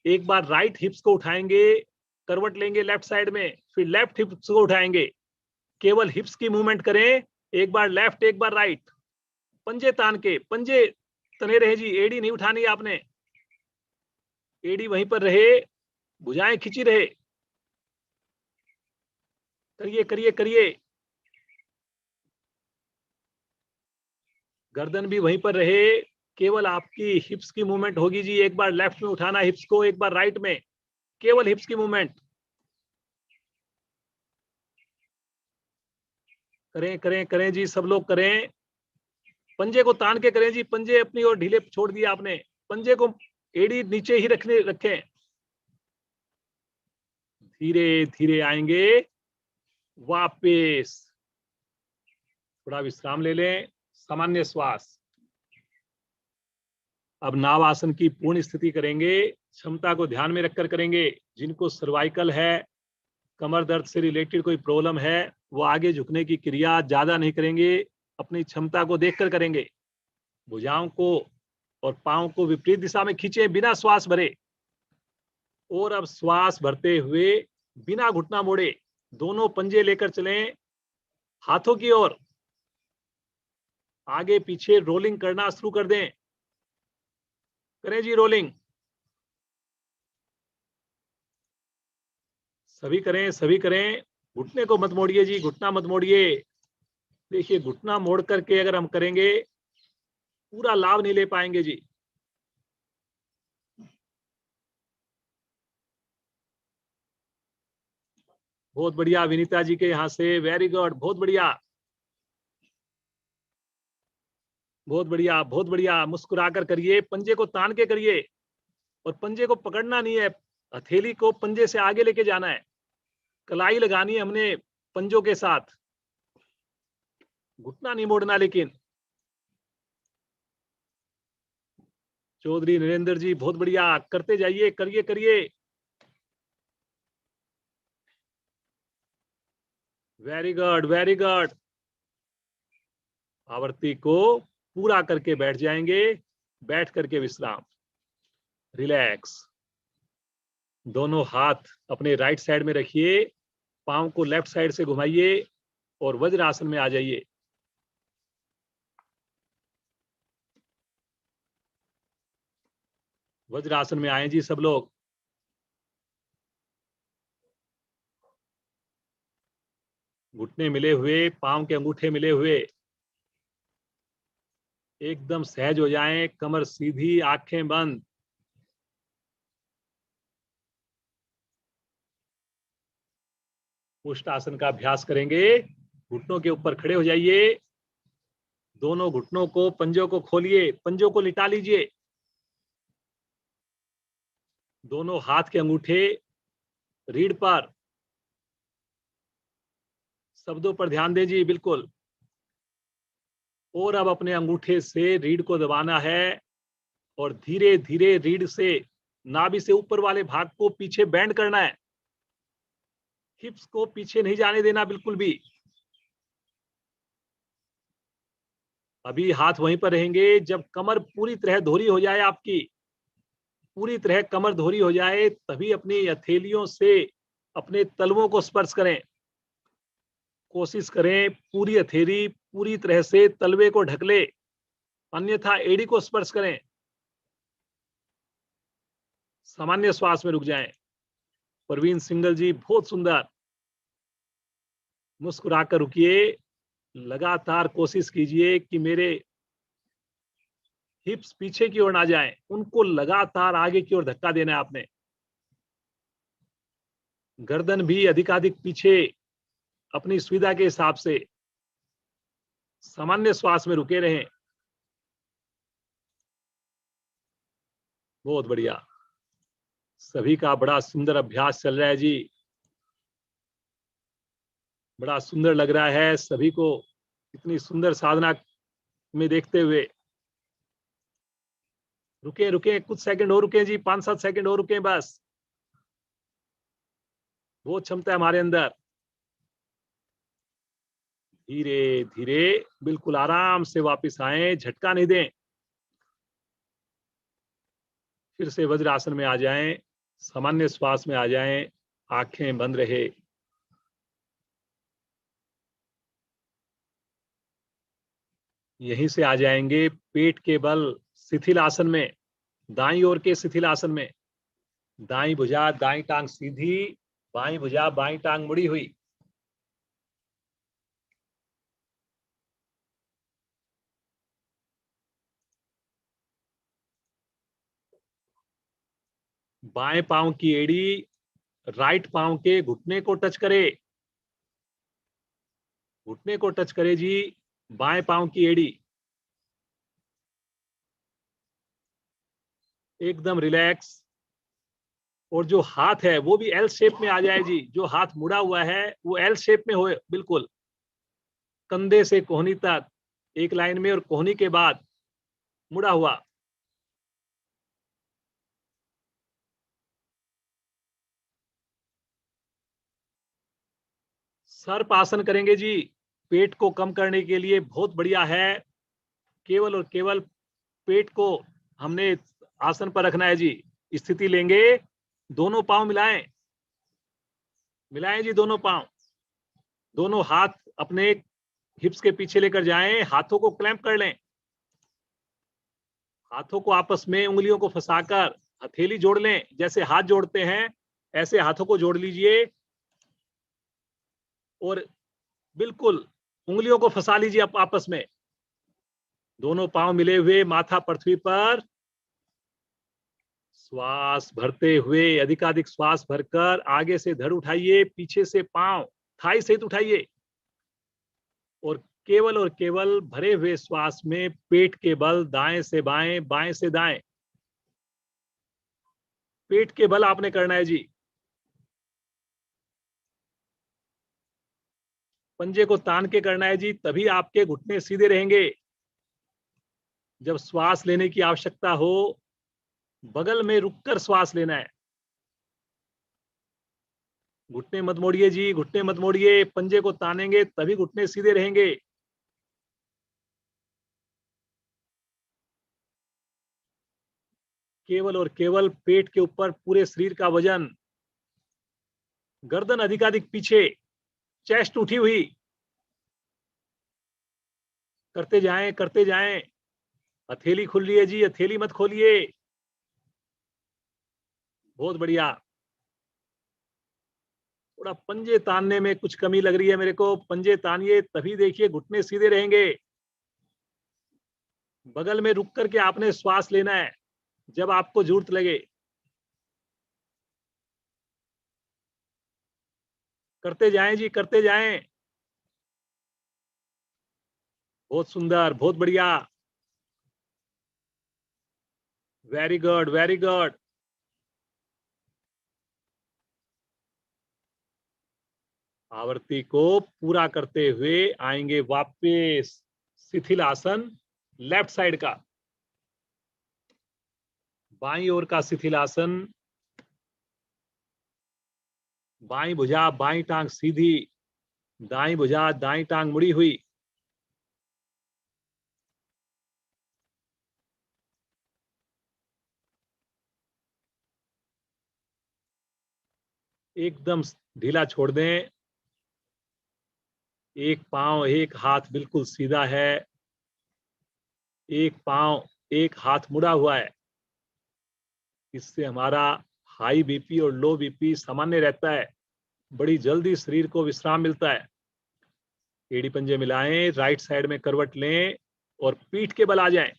एक बार राइट हिप्स को उठाएंगे, करवट लेंगे लेफ्ट साइड में, फिर लेफ्ट हिप्स को उठाएंगे, केवल हिप्स की मूवमेंट करें, एक बार लेफ्ट एक बार राइट। पंजे तान के, पंजे तने रहे जी, एड़ी नहीं उठानी आपने, एड़ी वहीं पर रहे, भुजाएं खिंची रहे। करिए करिए करिए, गर्दन भी वहीं पर रहे, केवल आपकी हिप्स की मूवमेंट होगी जी। एक बार लेफ्ट में उठाना हिप्स को, एक बार राइट में, केवल हिप्स की मूवमेंट। करें करें करें जी, सब लोग करें। पंजे को तान के करें जी, पंजे अपनी ओर ढीले छोड़ दिए आपने, पंजे को एड़ी नीचे ही रखें। धीरे धीरे आएंगे वापस, थोड़ा विश्राम ले लें, सामान्य श्वास। अब नाव आसन की पूर्ण स्थिति करेंगे, क्षमता को ध्यान में रखकर करेंगे। जिनको सर्वाइकल है, कमर दर्द से रिलेटेड कोई प्रॉब्लम है, वो आगे झुकने की क्रिया ज्यादा नहीं करेंगे, अपनी क्षमता को देखकर करेंगे। भुजाओं को और पांव को विपरीत दिशा में खींचे बिना श्वास भरे, और अब श्वास भरते हुए बिना घुटना मोड़े दोनों पंजे लेकर चलें हाथों की ओर, आगे पीछे रोलिंग करना शुरू कर दें। करें जी रोलिंग, सभी करें सभी करें। घुटने को मत मोड़िए जी, घुटना मत मोड़िए। देखिए, घुटना मोड़ करके अगर हम करेंगे पूरा लाभ नहीं ले पाएंगे जी। बहुत बढ़िया, विनीता जी के यहाँ से, वेरी गुड, बहुत बढ़िया बहुत बढ़िया बहुत बढ़िया। मुस्कुराकर करिए, पंजे को तान के करिए, और पंजे को पकड़ना नहीं है, हथेली को पंजे से आगे लेके जाना है, कलाई लगानी है हमने पंजों के साथ, घुटना नहीं मोड़ना। लेकिन चौधरी नरेंद्र जी बहुत बढ़िया, करते जाइए, करिए करिए। Very good very good. आवृत्ति को पूरा करके बैठ जाएंगे, बैठ करके विश्राम, रिलैक्स। दोनों हाथ अपने राइट साइड में रखिए, पांव को लेफ्ट साइड से घुमाइए और वज्रासन में आ जाइए। वज्रासन में आए जी सब लोग। घुटने मिले हुए, पांव के अंगूठे मिले हुए, एकदम सहज हो जाएं, कमर सीधी, आंखें बंद। पुष्ट आसन का अभ्यास करेंगे। घुटनों के ऊपर खड़े हो जाइए, दोनों घुटनों को, पंजों को खोलिए, पंजों को लिटा लीजिए, दोनों हाथ के अंगूठे रीढ़ पर, शब्दों पर ध्यान दें जी, बिल्कुल। और अब अपने अंगूठे से रीढ़ को दबाना है, और धीरे धीरे रीढ़ से, नाभि से ऊपर वाले भाग को पीछे बैंड करना है, हिप्स को पीछे नहीं जाने देना बिल्कुल भी। अभी हाथ वहीं पर रहेंगे, जब कमर पूरी तरह दोहरी हो जाए आपकी, पूरी तरह कमर दोहरी हो जाए, तभी अपनी हथेलियों से अपने तलवों को स्पर्श करें। कोशिश करें पूरी हथेली पूरी तरह से तलवे को ढक ले, अन्यथा एड़ी को स्पर्श करें। सामान्य श्वास में रुक जाएं। परवीन सिंगल जी बहुत सुंदर, मुस्कुराकर रुकिए, लगातार कोशिश कीजिए कि मेरे हिप्स पीछे की ओर ना जाएं, उनको लगातार आगे की ओर धक्का देना है आपने। गर्दन भी अधिकाधिक पीछे, अपनी सुविधा के हिसाब से। सामान्य श्वास में रुके रहें। बहुत बढ़िया, सभी का बड़ा सुंदर अभ्यास चल रहा है जी, बड़ा सुंदर लग रहा है सभी को, इतनी सुंदर साधना में देखते हुए। रुके रुके, कुछ सेकंड और रुके जी, 5-7 सेकंड और रुके बस। वो क्षमता है हमारे अंदर। धीरे धीरे बिल्कुल आराम से वापस आए, झटका नहीं दें। फिर से वज्रासन में आ जाएं, सामान्य श्वास में आ जाएं, आंखें बंद रहे। यहीं से आ जाएंगे पेट के बल शिथिल आसन में, दाईं ओर के शिथिल आसन में। दाईं भुजा दाईं टांग सीधी, बाईं भुजा बाईं टांग मुड़ी हुई। बाएं पांव की एड़ी राइट पांव के घुटने को टच करे, घुटने को टच करे जी, बाएं पांव की एड़ी। एकदम रिलैक्स। और जो हाथ है वो भी एल शेप में आ जाए जी, जो हाथ मुड़ा हुआ है वो एल शेप में हो, बिल्कुल कंधे से कोहनी तक एक लाइन में, और कोहनी के बाद मुड़ा हुआ। सर्प आसन करेंगे जी, पेट को कम करने के लिए बहुत बढ़िया है। केवल और केवल पेट को हमने आसन पर रखना है जी। स्थिति लेंगे, दोनों पांव मिलाएं, मिलाएं जी दोनों पांव। दोनों हाथ अपने हिप्स के पीछे लेकर जाएं, हाथों को क्लैंप कर लें। हाथों को आपस में उंगलियों को फंसाकर हथेली जोड़ लें, जैसे हाथ जोड़ते हैं ऐसे हाथों को जोड़ लीजिए। और बिल्कुल उंगलियों को फंसा लीजिए आपस में। दोनों पांव मिले हुए, माथा पृथ्वी पर। श्वास भरते हुए अधिकाधिक श्वास भरकर आगे से धड़ उठाइए, पीछे से पांव थाई सहित उठाइए। और केवल भरे हुए श्वास में पेट के बल दाएं से बाएं, बाएं से दाएं, पेट के बल आपने करना है जी। पंजे को तान के करना है जी, तभी आपके घुटने सीधे रहेंगे। जब श्वास लेने की आवश्यकता हो, बगल में रुककर श्वास लेना है। घुटने मत मोड़िए जी, घुटने मत मोड़िए, पंजे को तानेंगे तभी घुटने सीधे रहेंगे। केवल और केवल पेट के ऊपर पूरे शरीर का वजन, गर्दन अधिकाधिक पीछे, चेस्ट उठी हुई। करते जाएं, करते जाएं। हथेली खुल रही है जी, हथेली मत खोलिए। बहुत बढ़िया। थोड़ा पंजे तानने में कुछ कमी लग रही है मेरे को, पंजे तानिए तभी देखिए घुटने सीधे रहेंगे। बगल में रुक करके आपने श्वास लेना है जब आपको जरूरत लगे। करते जाएं जी, करते जाएं। बहुत सुंदर, बहुत बढ़िया। Very good, very good. आवृत्ति को पूरा करते हुए आएंगे वापस शिथिल आसन, लेफ्ट साइड का, बाईं ओर का शिथिल आसन। बाईं भुजा बाईं टांग सीधी, दाईं भुजा दाईं टांग मुड़ी हुई। एकदम ढीला छोड़ दें। एक पांव एक हाथ बिल्कुल सीधा है, एक पांव एक हाथ मुड़ा हुआ है। इससे हमारा हाई बीपी और लो बीपी सामान्य रहता है, बड़ी जल्दी शरीर को विश्राम मिलता है। एड़ी पंजे मिलाएं, राइट साइड में करवट लें और पीठ के बल आ जाएं।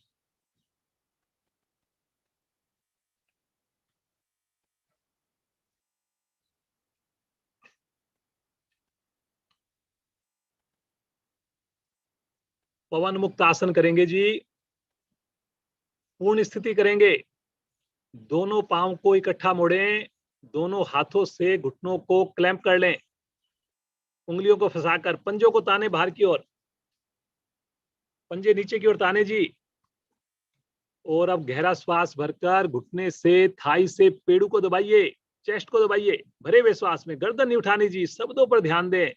पवन मुक्त आसन करेंगे जी। पूर्ण स्थिति करेंगे। दोनों पांव को इकट्ठा मोड़ें, दोनों हाथों से घुटनों को क्लैंप कर लें, उंगलियों को फंसाकर पंजों को ताने बाहर की ओर, पंजे नीचे की ओर ताने जी। और अब गहरा श्वास भरकर घुटने से थाई से पेड़ू को दबाइए। चेस्ट को दबाइए भरे हुए श्वास में, गर्दन नहीं उठानी जी, शब्दों पर ध्यान दें।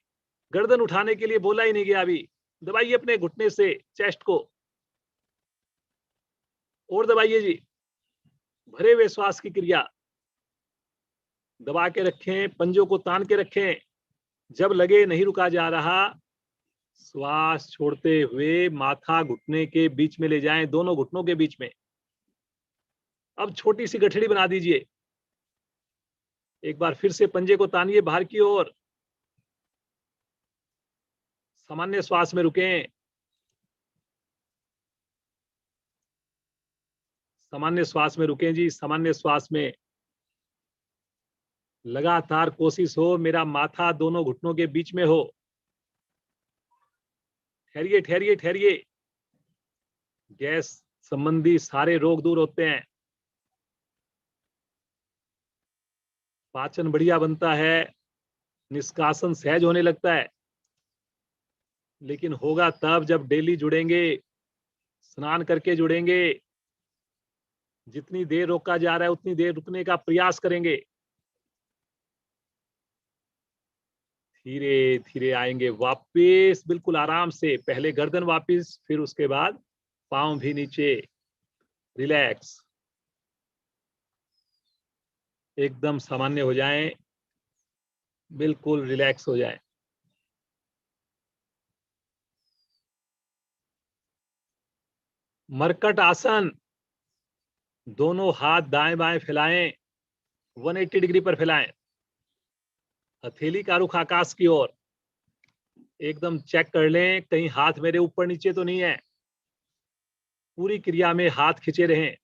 गर्दन उठाने के लिए बोला ही नहीं गया अभी। दबाइए अपने घुटने से चेस्ट को, और दबाइए जी, भरे हुए श्वास की क्रिया। दबा के रखें, पंजों को तान के रखें। जब लगे नहीं रुका जा रहा, श्वास छोड़ते हुए माथा घुटने के बीच में ले जाएं, दोनों घुटनों के बीच में। अब छोटी सी गठड़ी बना दीजिए। एक बार फिर से पंजे को तानिए बाहर की ओर। सामान्य श्वास में रुकें। सामान्य श्वास में रुकें जी, सामान्य श्वास में। लगातार कोशिश हो मेरा माथा दोनों घुटनों के बीच में हो। ठहरिए ठहरिए ठहरिए। गैस संबंधी सारे रोग दूर होते हैं। पाचन बढ़िया बनता है, निष्कासन सहज होने लगता है। लेकिन होगा तब जब डेली जुड़ेंगे, स्नान करके जुड़ेंगे। जितनी देर रोका जा रहा है उतनी देर रुकने का प्रयास करेंगे। धीरे धीरे आएंगे वापस, बिल्कुल आराम से। पहले गर्दन वापस, फिर उसके बाद पांव भी नीचे। रिलैक्स, एकदम सामान्य हो जाएं, बिल्कुल रिलैक्स हो जाएं। मरकट आसन। दोनों हाथ दाएं बाएं फैलाएं, 180 डिग्री पर फैलाएं। हथेली का रुख आकाश की ओर। एकदम चेक कर लें कहीं हाथ मेरे ऊपर नीचे तो नहीं है। पूरी क्रिया में हाथ खींचे रहें।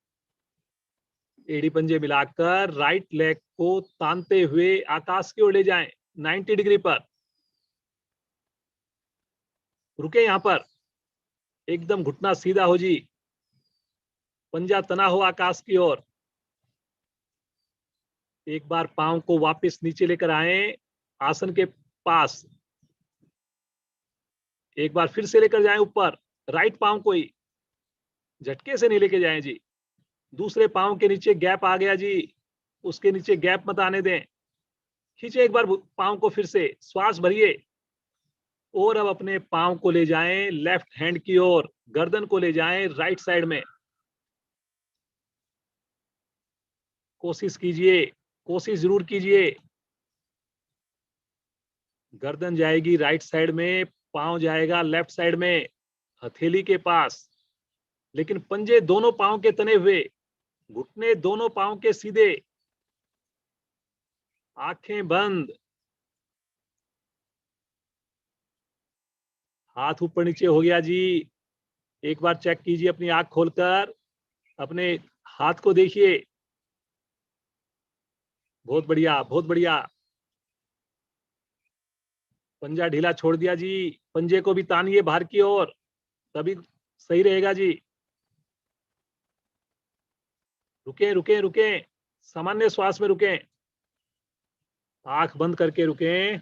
एड़ी पंजे मिलाकर राइट लेग को तानते हुए आकाश की ओर ले जाएं, 90 डिग्री पर। रुके यहां पर। एकदम घुटना सीधा हो जी, पंजा तना हो आकाश की ओर। एक बार पांव को वापस नीचे लेकर आए आसन के पास। एक बार फिर से लेकर जाएं ऊपर। राइट पांव को ही झटके से नहीं लेके जाएं जी। दूसरे पांव के नीचे गैप आ गया जी, उसके नीचे गैप मत आने दें। खींचे एक बार पांव को, फिर से श्वास भरिए। और अब अपने पांव को ले जाएं लेफ्ट हैंड की ओर, गर्दन को ले जाएं राइट साइड में। कोशिश कीजिए, कोशिश जरूर कीजिए। गर्दन जाएगी राइट साइड में, पांव जाएगा लेफ्ट साइड में, हथेली के पास। लेकिन पंजे दोनों पांव के तने हुए, घुटने दोनों पांव के सीधे, आंखें बंद। हाथ ऊपर नीचे हो गया जी। एक बार चेक कीजिए अपनी आंख खोलकर, अपने हाथ को देखिए। बहुत बढ़िया, बहुत बढ़िया। पंजा ढीला छोड़ दिया जी। पंजे को भी तानिए बाहर की ओर, तभी सही रहेगा जी। रुके रुके रुके, सामान्य श्वास में रुके। आंख बंद करके रुके।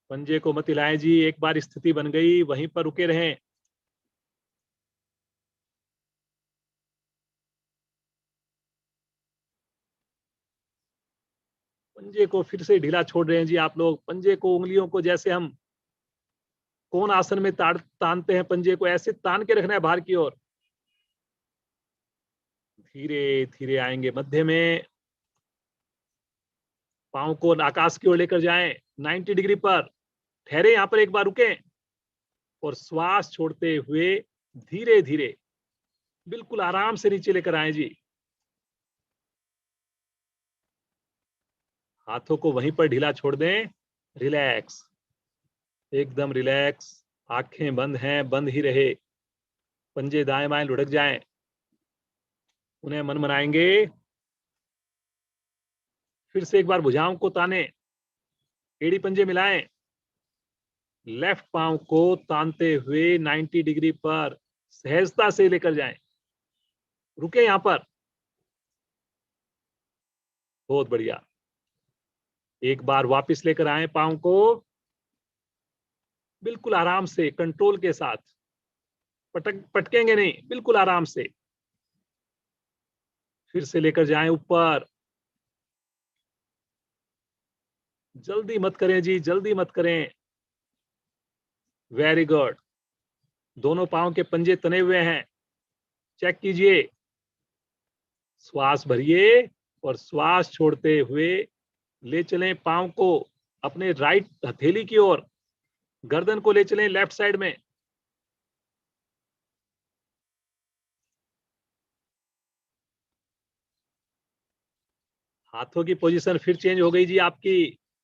पंजे को मत हिलाएं जी। एक बार स्थिति बन गई, वहीं पर रुके रहें। पंजे को फिर से ढीला छोड़ रहे हैं जी आप लोग। पंजे को, उंगलियों को जैसे हम कोण आसन में तानते हैं, पंजे को ऐसे तान के रखना है बाहर की ओर। धीरे धीरे आएंगे मध्य में। पांव को आकाश की ओर लेकर जाएं 90 डिग्री पर। ठहरे यहां पर, एक बार रुकें और श्वास छोड़ते हुए धीरे धीरे बिल्कुल आराम से नीचे लेकर आए जी। हाथों को वहीं पर ढीला छोड़ दें। रिलैक्स, एकदम रिलैक्स। आंखें बंद हैं, बंद ही रहे। पंजे दाएं बाएं लुढ़क जाएं, उन्हें मन मनाएंगे। फिर से एक बार भुजाओं को ताने, एड़ी पंजे मिलाएं। लेफ्ट पांव को तानते हुए 90 डिग्री पर सहजता से लेकर जाएं। रुके यहां पर। बहुत बढ़िया। एक बार वापस लेकर आए पांव को, बिल्कुल आराम से, कंट्रोल के साथ। पटकेंगे नहीं, बिल्कुल आराम से। फिर से लेकर जाएं ऊपर। जल्दी मत करें जी, जल्दी मत करें। Very good. दोनों पांव के पंजे तने हुए हैं, चेक कीजिए। श्वास भरिए और श्वास छोड़ते हुए ले चलें पांव को अपने राइट हथेली की ओर, गर्दन को ले चलें लेफ्ट साइड में। हाथों की पोजीशन फिर चेंज हो गई जी आपकी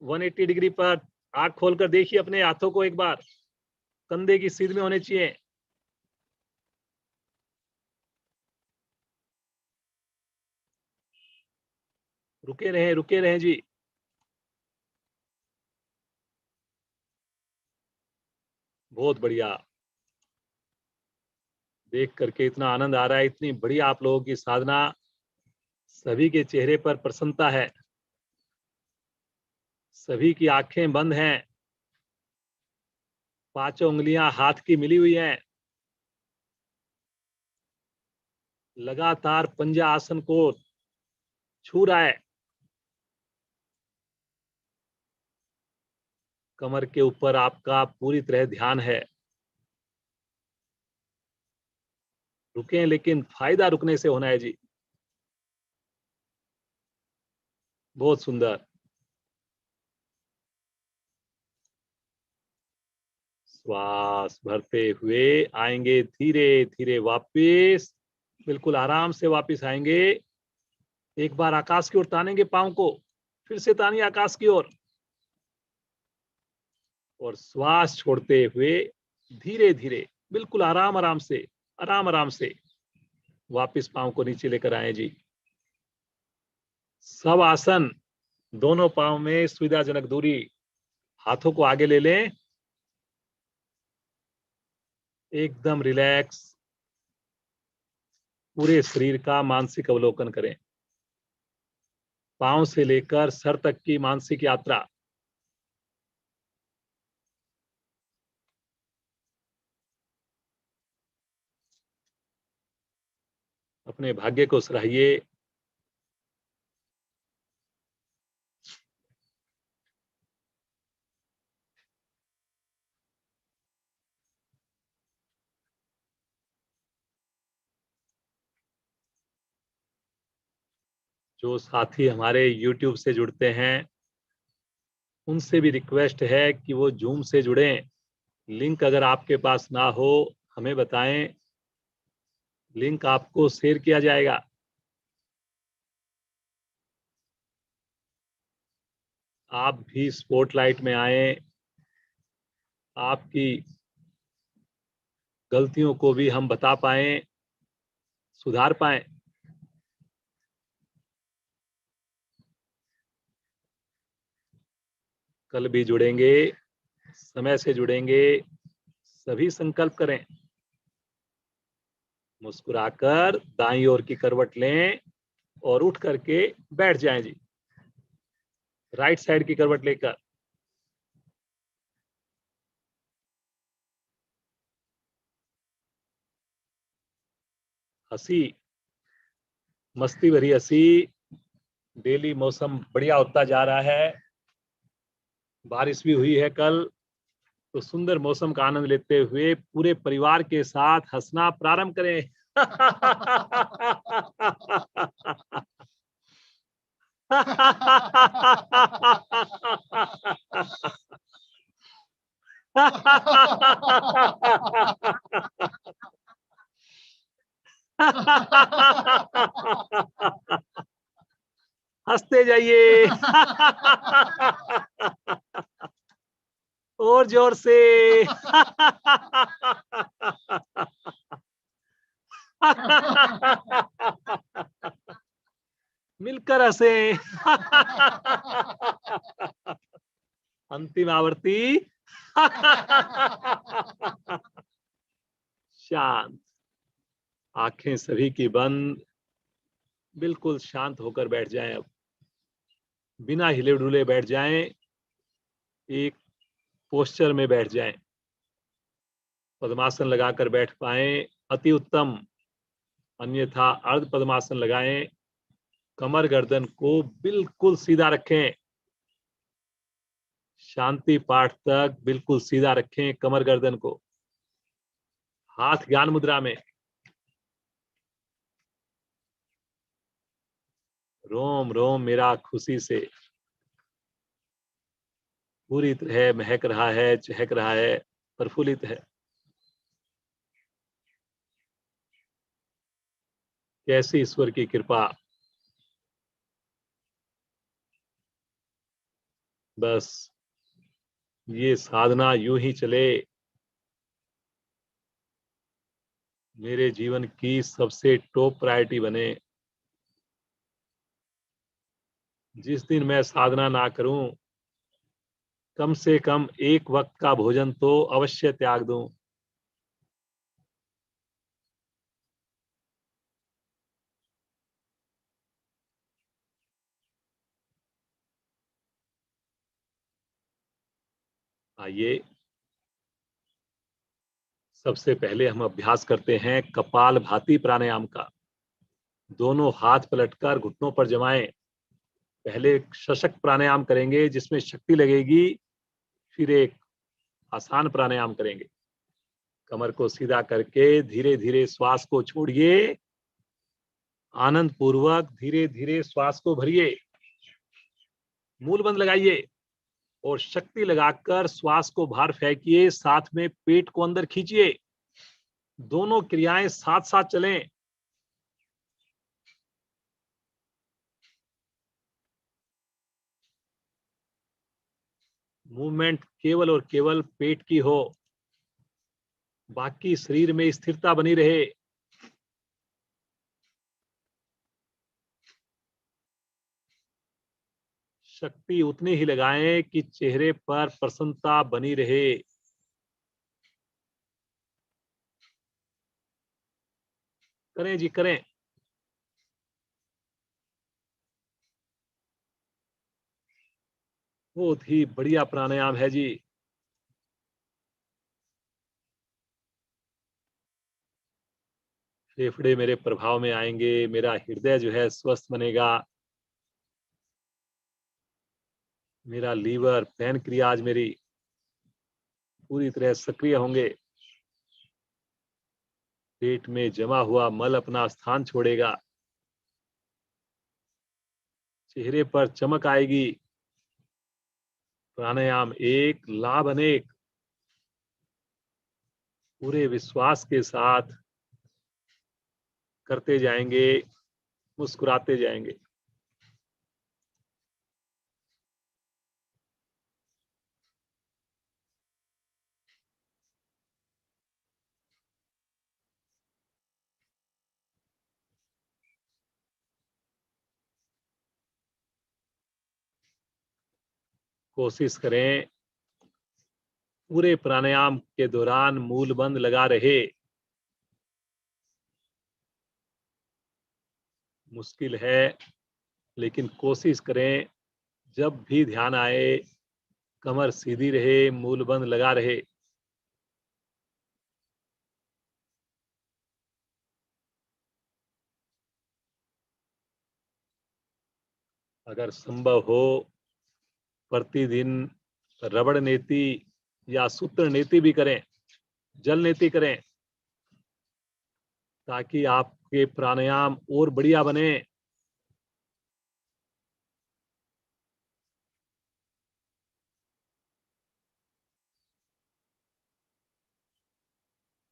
180 डिग्री पर। आंख खोलकर देखिए अपने हाथों को एक बार, कंधे की सीध में होने चाहिए। रुके रहें जी। बहुत बढ़िया। देख करके इतना आनंद आ रहा है, इतनी बढ़िया आप लोगों की साधना। सभी के चेहरे पर प्रसन्नता है, सभी की आंखें बंद हैं, पांचों उंगलियां हाथ की मिली हुई हैं। लगातार पंजा आसन को छू रहा है। कमर के ऊपर आपका पूरी तरह ध्यान है। रुकें, लेकिन फायदा रुकने से होना है जी। बहुत सुंदर। श्वास भरते हुए आएंगे धीरे धीरे वापिस, बिल्कुल आराम से वापिस आएंगे। एक बार आकाश की ओर तानेंगे पांव को, फिर से तानिए आकाश की ओर, और श्वास छोड़ते हुए धीरे धीरे बिल्कुल आराम आराम से, आराम आराम से वापिस पांव को नीचे लेकर आए जी। सब आसन दोनों पांव में सुविधाजनक दूरी। हाथों को आगे ले लें, एकदम रिलैक्स। पूरे शरीर का मानसिक अवलोकन करें, पांव से लेकर सर तक की मानसिक यात्रा। अपने भाग्य को सराहिए। जो साथी हमारे YouTube से जुड़ते हैं, उनसे भी रिक्वेस्ट है कि वो जूम से जुड़ें। लिंक अगर आपके पास ना हो, हमें बताएं, लिंक आपको शेयर किया जाएगा। आप भी स्पॉटलाइट में आए, आपकी गलतियों को भी हम बता पाए, सुधार पाए। कल भी जुड़ेंगे, समय से जुड़ेंगे। सभी संकल्प करें, मुस्कुराकर दाईं ओर की करवट लें और उठ करके बैठ जाएं जी, राइट साइड की करवट लेकर। हंसी, मस्ती भरी हंसी। डेली मौसम बढ़िया होता जा रहा है, बारिश भी हुई है कल, तो सुंदर मौसम का आनंद लेते हुए पूरे परिवार के साथ हंसना प्रारंभ करें। हंसते जाइए। और जोर से। मिलकर हंसे। अंतिम आवर्ती। शांत, आंखें सभी की बंद, बिल्कुल शांत होकर बैठ जाएं। अब बिना हिले डुले बैठ जाएं, एक पोस्चर में बैठ जाएं। पद्मासन लगाकर बैठ पाए अति उत्तम, अन्यथा अर्ध पद्मासन लगाएं। कमर गर्दन को बिल्कुल सीधा रखें, शांति पाठ तक बिल्कुल सीधा रखें कमर गर्दन को। हाथ ज्ञान मुद्रा में, रोम रोम मेरा खुशी से पूरी तरह महक रहा है, चहक रहा है, प्रफुल्लित है। कैसी ईश्वर की कृपा। बस ये साधना यूं ही चले, मेरे जीवन की सबसे टॉप प्रायोरिटी बने। जिस दिन मैं साधना ना करूं, कम से कम एक वक्त का भोजन तो अवश्य त्याग दूं। आइए सबसे पहले हम अभ्यास करते हैं कपाल भाती प्राणायाम का। दोनों हाथ पलटकर घुटनों पर जमाएं। पहले एक सशक्त प्राणायाम करेंगे जिसमें शक्ति लगेगी, फिर एक आसान प्राणायाम करेंगे। कमर को सीधा करके धीरे धीरे श्वास को छोड़िए, आनंद पूर्वक धीरे धीरे श्वास को भरिए, मूल बंद लगाइए और शक्ति लगाकर श्वास को बाहर फेंकिए, साथ में पेट को अंदर खींचिए। दोनों क्रियाएं साथ साथ चलें। मूवमेंट केवल और केवल पेट की हो, बाकी शरीर में स्थिरता बनी रहे। शक्ति उतनी ही लगाएं कि चेहरे पर प्रसन्नता बनी रहे। करें जी, करें। बहुत ही बढ़िया प्राणायाम है जी। फेफड़े मेरे प्रभाव में आएंगे, मेरा हृदय जो है स्वस्थ बनेगा, मेरा लीवर पैनक्रियाज मेरी पूरी तरह सक्रिय होंगे, पेट में जमा हुआ मल अपना स्थान छोड़ेगा, चेहरे पर चमक आएगी। प्राणायाम एक, लाभ अनेक। पूरे विश्वास के साथ करते जाएंगे, मुस्कुराते जाएंगे। कोशिश करें पूरे प्राणायाम के दौरान मूल बंद लगा रहे। मुश्किल है, लेकिन कोशिश करें जब भी ध्यान आए कमर सीधी रहे, मूल बंद लगा रहे। अगर संभव हो प्रतिदिन रबड़ नीति या सूत्र नीति भी करें, जल नीति करें, ताकि आपके प्राणायाम और बढ़िया बने।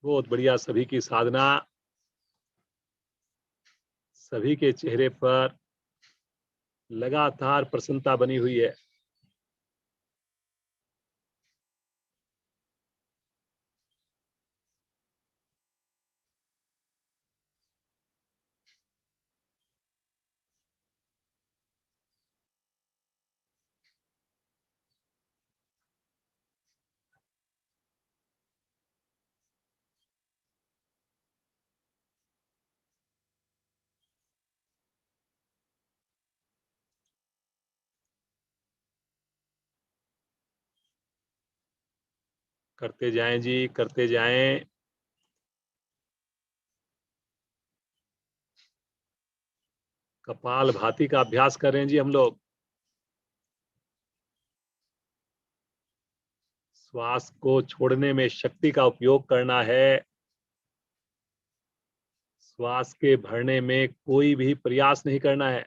बहुत बढ़िया। सभी की साधना, सभी के चेहरे पर लगातार प्रसन्नता बनी हुई है। करते जाएं जी, करते जाएं। कपाल भाती का अभ्यास कर रहे हैं जी हम लोग। श्वास को छोड़ने में शक्ति का उपयोग करना है। श्वास के भरने में कोई भी प्रयास नहीं करना है।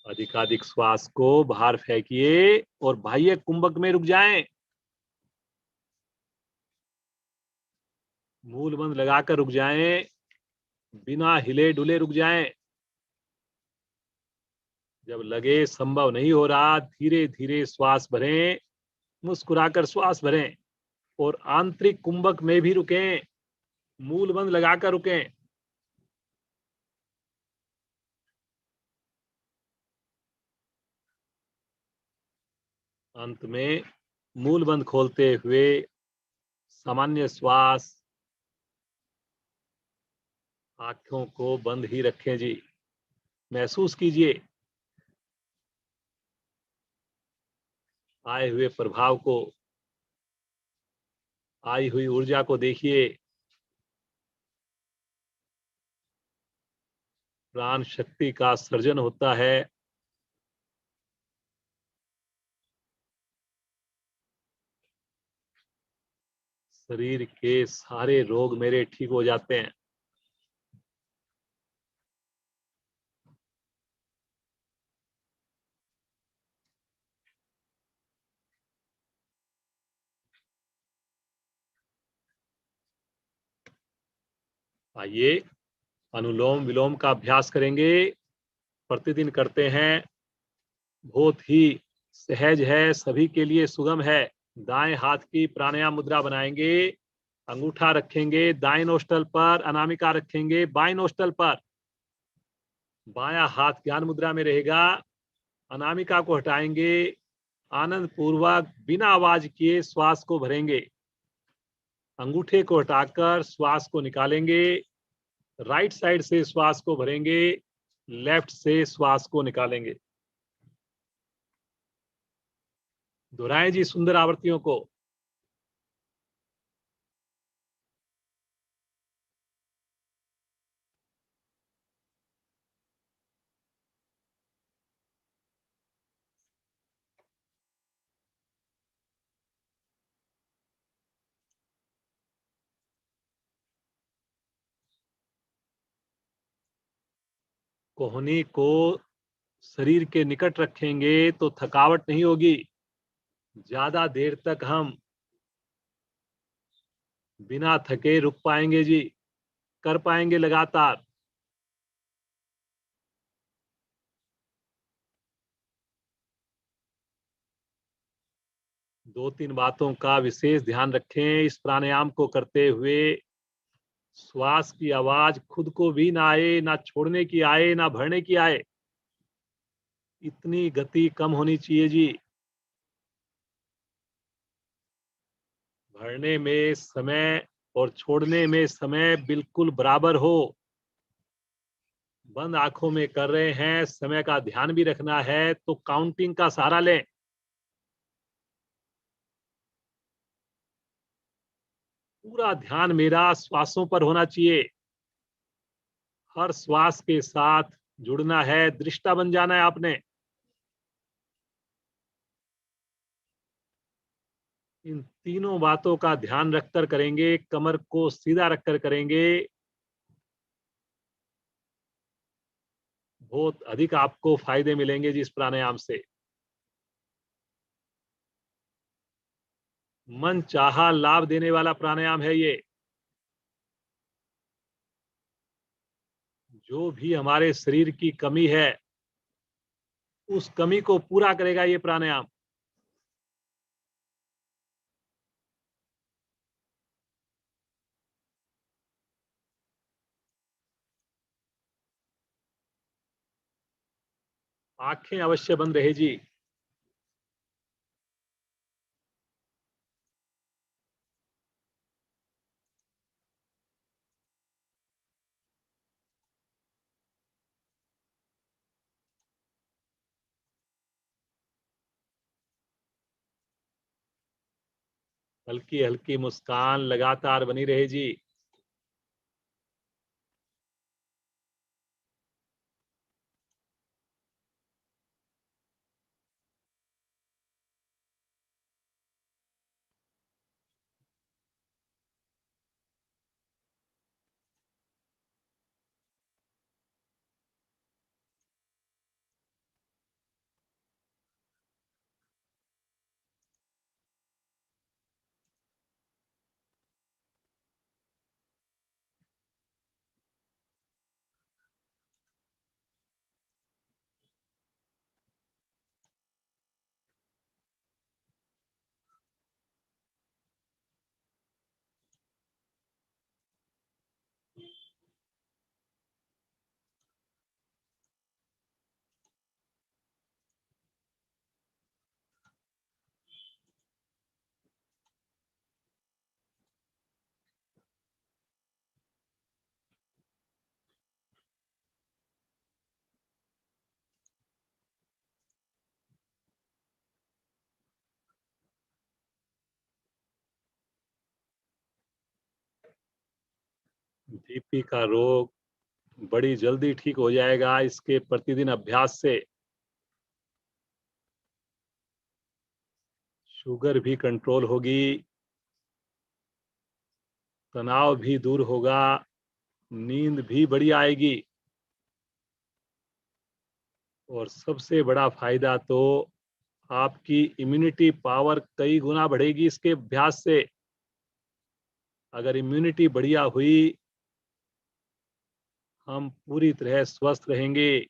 अधिकाधिक श्वास को बाहर फेंकिए और बाह्य कुंभक में रुक जाएं। मूल बंद लगाकर रुक जाएं, बिना हिले डुले रुक जाएं। जब लगे संभव नहीं हो रहा, धीरे धीरे श्वास भरें, मुस्कुराकर श्वास भरें और आंतरिक कुंभक में भी रुकें, मूल बंद लगाकर रुकें। अंत में मूल बंद खोलते हुए सामान्य श्वास, आंखों को बंद ही रखें जी। महसूस कीजिए आए हुए प्रभाव को, आई हुई ऊर्जा को देखिए। प्राण शक्ति का सर्जन होता है। शरीर के सारे रोग मेरे ठीक हो जाते हैं। आइए अनुलोम विलोम का अभ्यास करेंगे। प्रतिदिन करते हैं। बहुत ही सहज है, सभी के लिए सुगम है। दाएं हाथ की प्राणायाम मुद्रा बनाएंगे। अंगूठा रखेंगे दाएं नोस्टल पर, अनामिका रखेंगे बाएं नोस्टल पर। बायां हाथ ज्ञान मुद्रा में रहेगा। अनामिका को हटाएंगे। आनंद पूर्वक बिना आवाज किए श्वास को भरेंगे। अंगूठे को हटाकर श्वास को निकालेंगे। राइट साइड से श्वास को भरेंगे, लेफ्ट से श्वास को निकालेंगे। दोहराएं जी सुंदर आवृत्तियों को। कोहनी को शरीर के निकट रखेंगे तो थकावट नहीं होगी। ज्यादा देर तक हम बिना थके रुक पाएंगे जी, कर पाएंगे लगातार। दो तीन बातों का विशेष ध्यान रखें इस प्राणायाम को करते हुए। श्वास की आवाज खुद को भी ना आए, ना छोड़ने की आए, ना भरने की आए। इतनी गति कम होनी चाहिए जी। भरने में समय और छोड़ने में समय बिल्कुल बराबर हो। बंद आंखों में कर रहे हैं, समय का ध्यान भी रखना है तो काउंटिंग का सहारा लें। पूरा ध्यान मेरा श्वासों पर होना चाहिए। हर श्वास के साथ जुड़ना है, दृष्टा बन जाना है आपने। इन तीनों बातों का ध्यान रखकर करेंगे, कमर को सीधा रखकर करेंगे। बहुत अधिक आपको फायदे मिलेंगे जी इस प्राणायाम से। मन चाहा लाभ देने वाला प्राणायाम है ये। जो भी हमारे शरीर की कमी है, उस कमी को पूरा करेगा ये प्राणायाम। आंखें अवश्य बंद रहे जी। हल्की हल्की मुस्कान लगातार बनी रहे जी। बीपी का रोग बड़ी जल्दी ठीक हो जाएगा इसके प्रतिदिन अभ्यास से। शुगर भी कंट्रोल होगी, तनाव भी दूर होगा, नींद भी बड़ी आएगी, और सबसे बड़ा फायदा तो आपकी इम्यूनिटी पावर कई गुना बढ़ेगी इसके अभ्यास से। अगर इम्यूनिटी बढ़िया हुई, हम पूरी तरह स्वस्थ रहेंगे।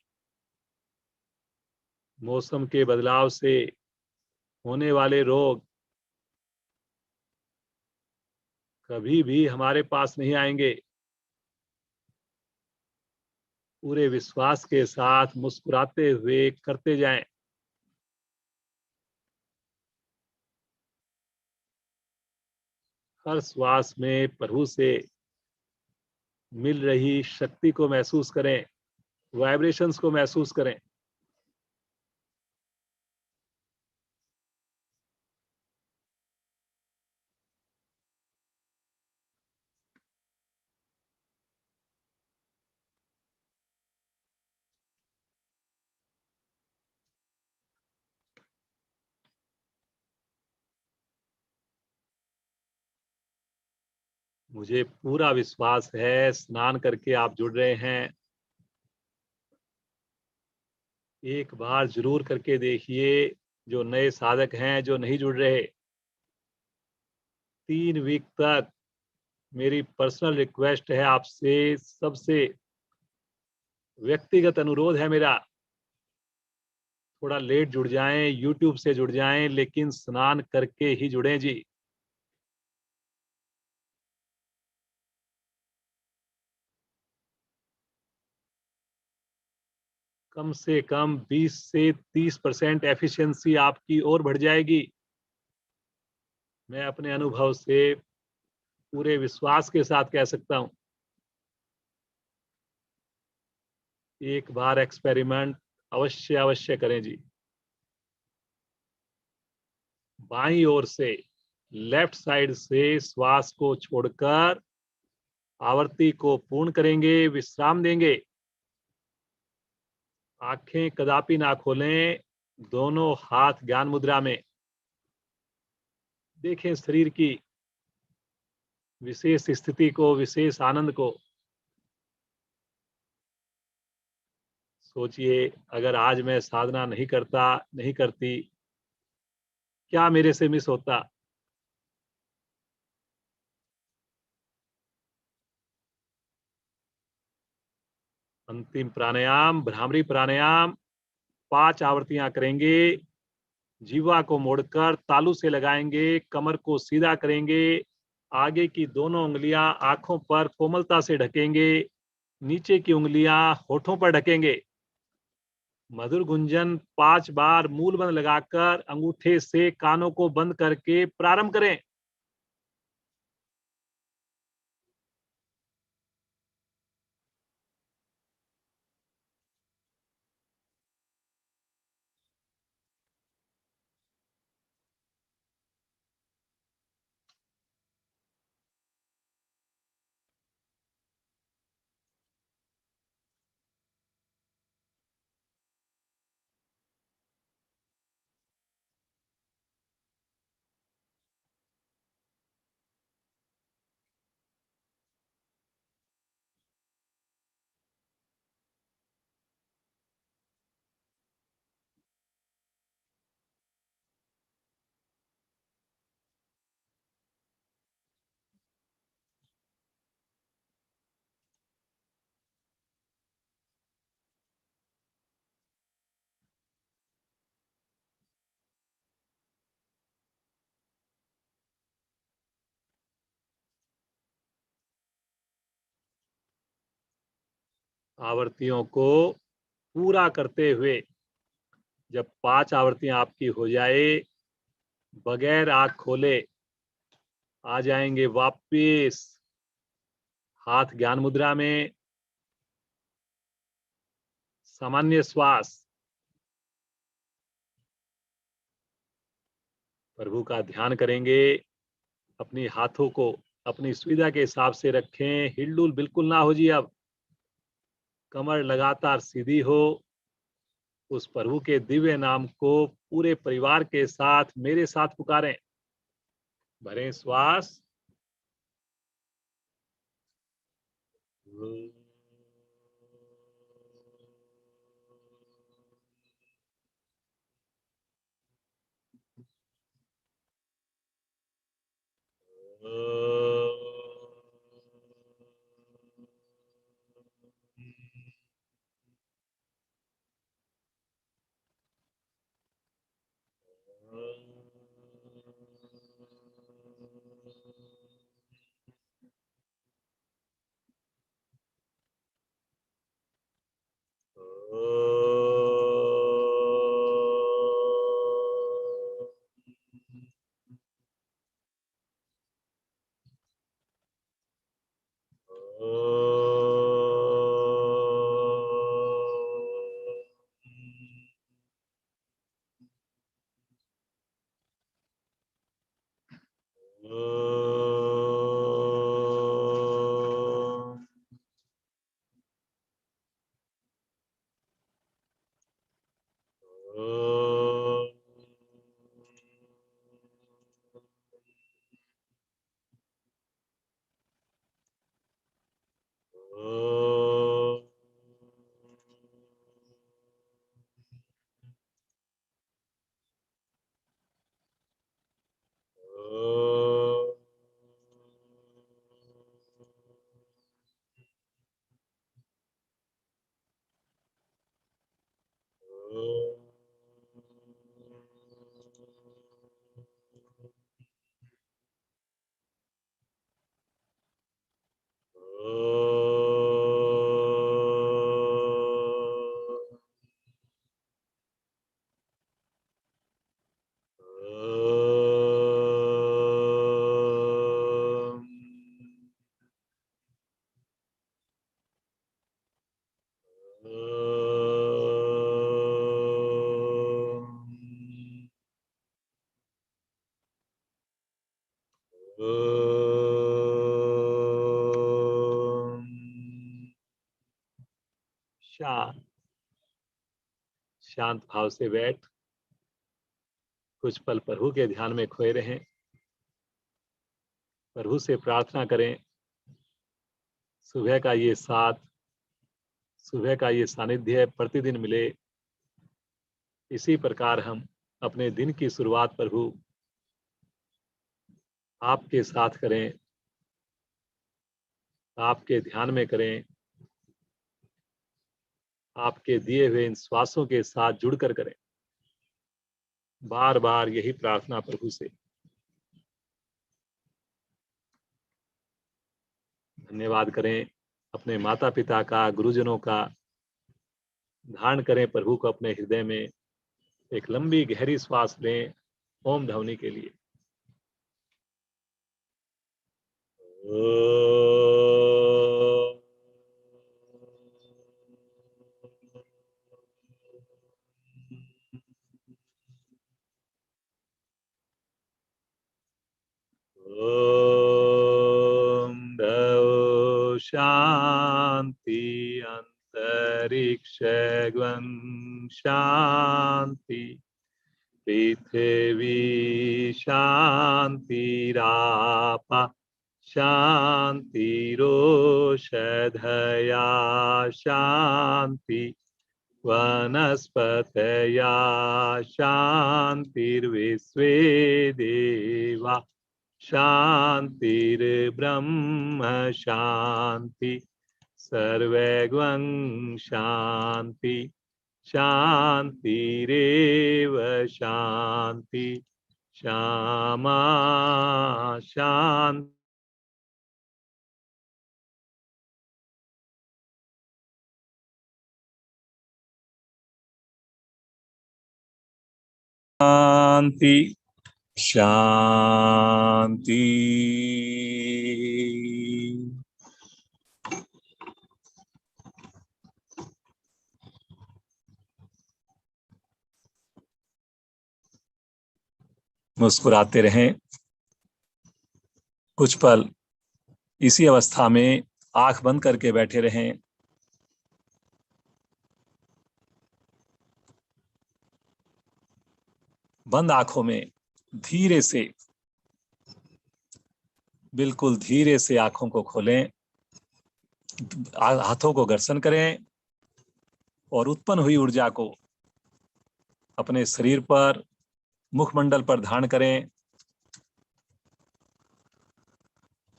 मौसम के बदलाव से होने वाले रोग कभी भी हमारे पास नहीं आएंगे। पूरे विश्वास के साथ मुस्कुराते हुए करते जाएं। हर श्वास में प्रभु से मिल रही शक्ति को महसूस करें, वाइब्रेशंस को महसूस करें। मुझे पूरा विश्वास है, स्नान करके आप जुड़ रहे हैं। एक बार जरूर करके देखिए। जो नए साधक हैं, जो नहीं जुड़ रहे, 3 वीक तक मेरी पर्सनल रिक्वेस्ट है आपसे, सबसे व्यक्तिगत अनुरोध है मेरा, थोड़ा लेट जुड़ जाएं, यूट्यूब से जुड़ जाएं, लेकिन स्नान करके ही जुड़ें जी। कम से कम 20 से 30% एफिशिएंसी आपकी और बढ़ जाएगी। मैं अपने अनुभव से पूरे विश्वास के साथ कह सकता हूं। एक बार एक्सपेरिमेंट अवश्य अवश्य करें जी। बाईं ओर से, लेफ्ट साइड से श्वास को छोड़कर आवृत्ति को पूर्ण करेंगे, विश्राम देंगे। आंखें कदापि ना खोलें, दोनों हाथ ज्ञान मुद्रा में। देखें शरीर की विशेष स्थिति को, विशेष आनंद को। सोचिए, अगर आज मैं साधना नहीं करता, नहीं करती, क्या मेरे से मिस होता। अंतिम प्राणायाम, भ्रामरी प्राणायाम, 5 आवृत्तियां करेंगे। जीवा को मोड़कर तालू से लगाएंगे, कमर को सीधा करेंगे, आगे की दोनों उंगलियां आंखों पर कोमलता से ढकेंगे, नीचे की उंगलियां होठों पर ढकेंगे। मधुर गुंजन 5 बार मूल बंद लगाकर अंगूठे से कानों को बंद करके प्रारंभ करें। आवर्तियों को पूरा करते हुए जब 5 आवृत्तियां आपकी हो जाए, बगैर आंख खोले आ जाएंगे वापिस हाथ ज्ञान मुद्रा में, सामान्य श्वास। प्रभु का ध्यान करेंगे। अपनी हाथों को अपनी सुविधा के हिसाब से रखें, हिलडुल बिल्कुल ना हो जी। अब कमर लगातार सीधी हो। उस प्रभु के दिव्य नाम को पूरे परिवार के साथ मेरे साथ पुकारें। भरें श्वास। शांत शांत भाव से बैठ कुछ पल प्रभु के ध्यान में खोए रहें। प्रभु से प्रार्थना करें, सुबह का ये साथ, सुबह का ये सानिध्य प्रतिदिन मिले। इसी प्रकार हम अपने दिन की शुरुआत प्रभु आपके साथ करें, आपके ध्यान में करें, आपके दिए हुए इन श्वासों के साथ जुड़कर करें। बार बार यही प्रार्थना प्रभु से। धन्यवाद करें अपने माता पिता का, गुरुजनों का। धारण करें प्रभु को अपने हृदय में। एक लंबी गहरी श्वास लें ओम ध्वनि के लिए। ओम द्यौ शांति अंतरिक्ष गगन शांति पृथ्वी शांतिरापा शांतिरोषधया शांति वनस्पतया शांतिर्विश्वे देवा शांतिर्ब्रह्म शांति सर्वैर्गं शांति शांतिरेव शांति श्यामा शांति। शांति शांति। मुस्कुराते रहें। कुछ पल इसी अवस्था में आंख बंद करके बैठे रहें। बंद आंखों में धीरे से, बिल्कुल धीरे से आंखों को खोलें, हाथों को घर्षण करें और उत्पन्न हुई ऊर्जा को अपने शरीर पर, मुखमंडल पर धारण करें।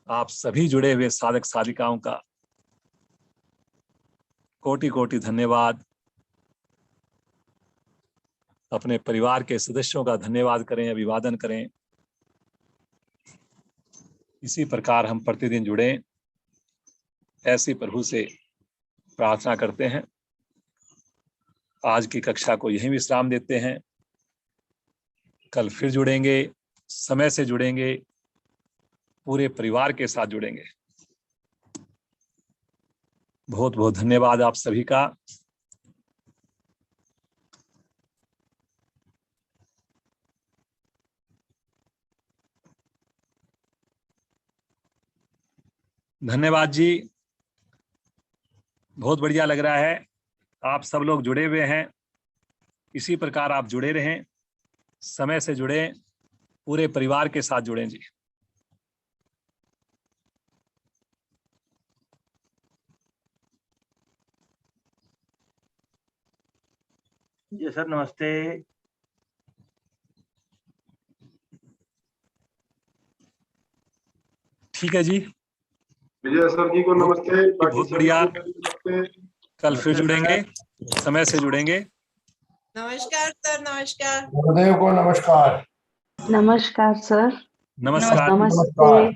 आप सभी जुड़े हुए साधक साधिकाओं का कोटि कोटि धन्यवाद। अपने परिवार के सदस्यों का धन्यवाद करें, अभिवादन करें। इसी प्रकार हम प्रतिदिन जुड़े, ऐसी प्रभु से प्रार्थना करते हैं। आज की कक्षा को यहीं विश्राम देते हैं। कल फिर जुड़ेंगे, समय से जुड़ेंगे, पूरे परिवार के साथ जुड़ेंगे। बहुत बहुत धन्यवाद आप सभी का। धन्यवाद जी, बहुत बढ़िया लग रहा है। आप सब लोग जुड़े हुए हैं, इसी प्रकार आप जुड़े रहें, समय से जुड़े, पूरे परिवार के साथ जुड़ें जी। जी सर, नमस्ते। ठीक है जी, विजय सर जी को नमस्ते। बहुत बढ़िया। नमस्ते। कल फिर जुड़ेंगे, समय से जुड़ेंगे। नमस्कार सर। नमस्कार गुरुदेव को नमस्कार। नमस्कार सर। नमस्कार। नमस्ते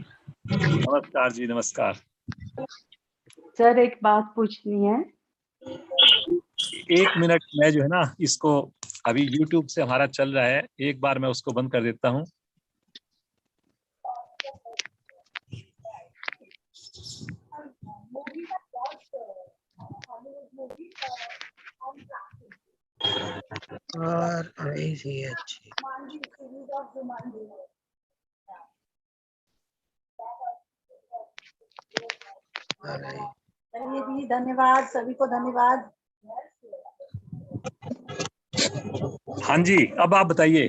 नमस्कार जी, नमस्कार। सर, एक बात पूछनी है। 1 मिनट, मैं जो है ना इसको, अभी YouTube से हमारा चल रहा है, एक बार मैं उसको बंद कर देता हूँ। और अच्छी चलिए जी, धन्यवाद सभी को, धन्यवाद। हाँ जी, अब आप बताइए।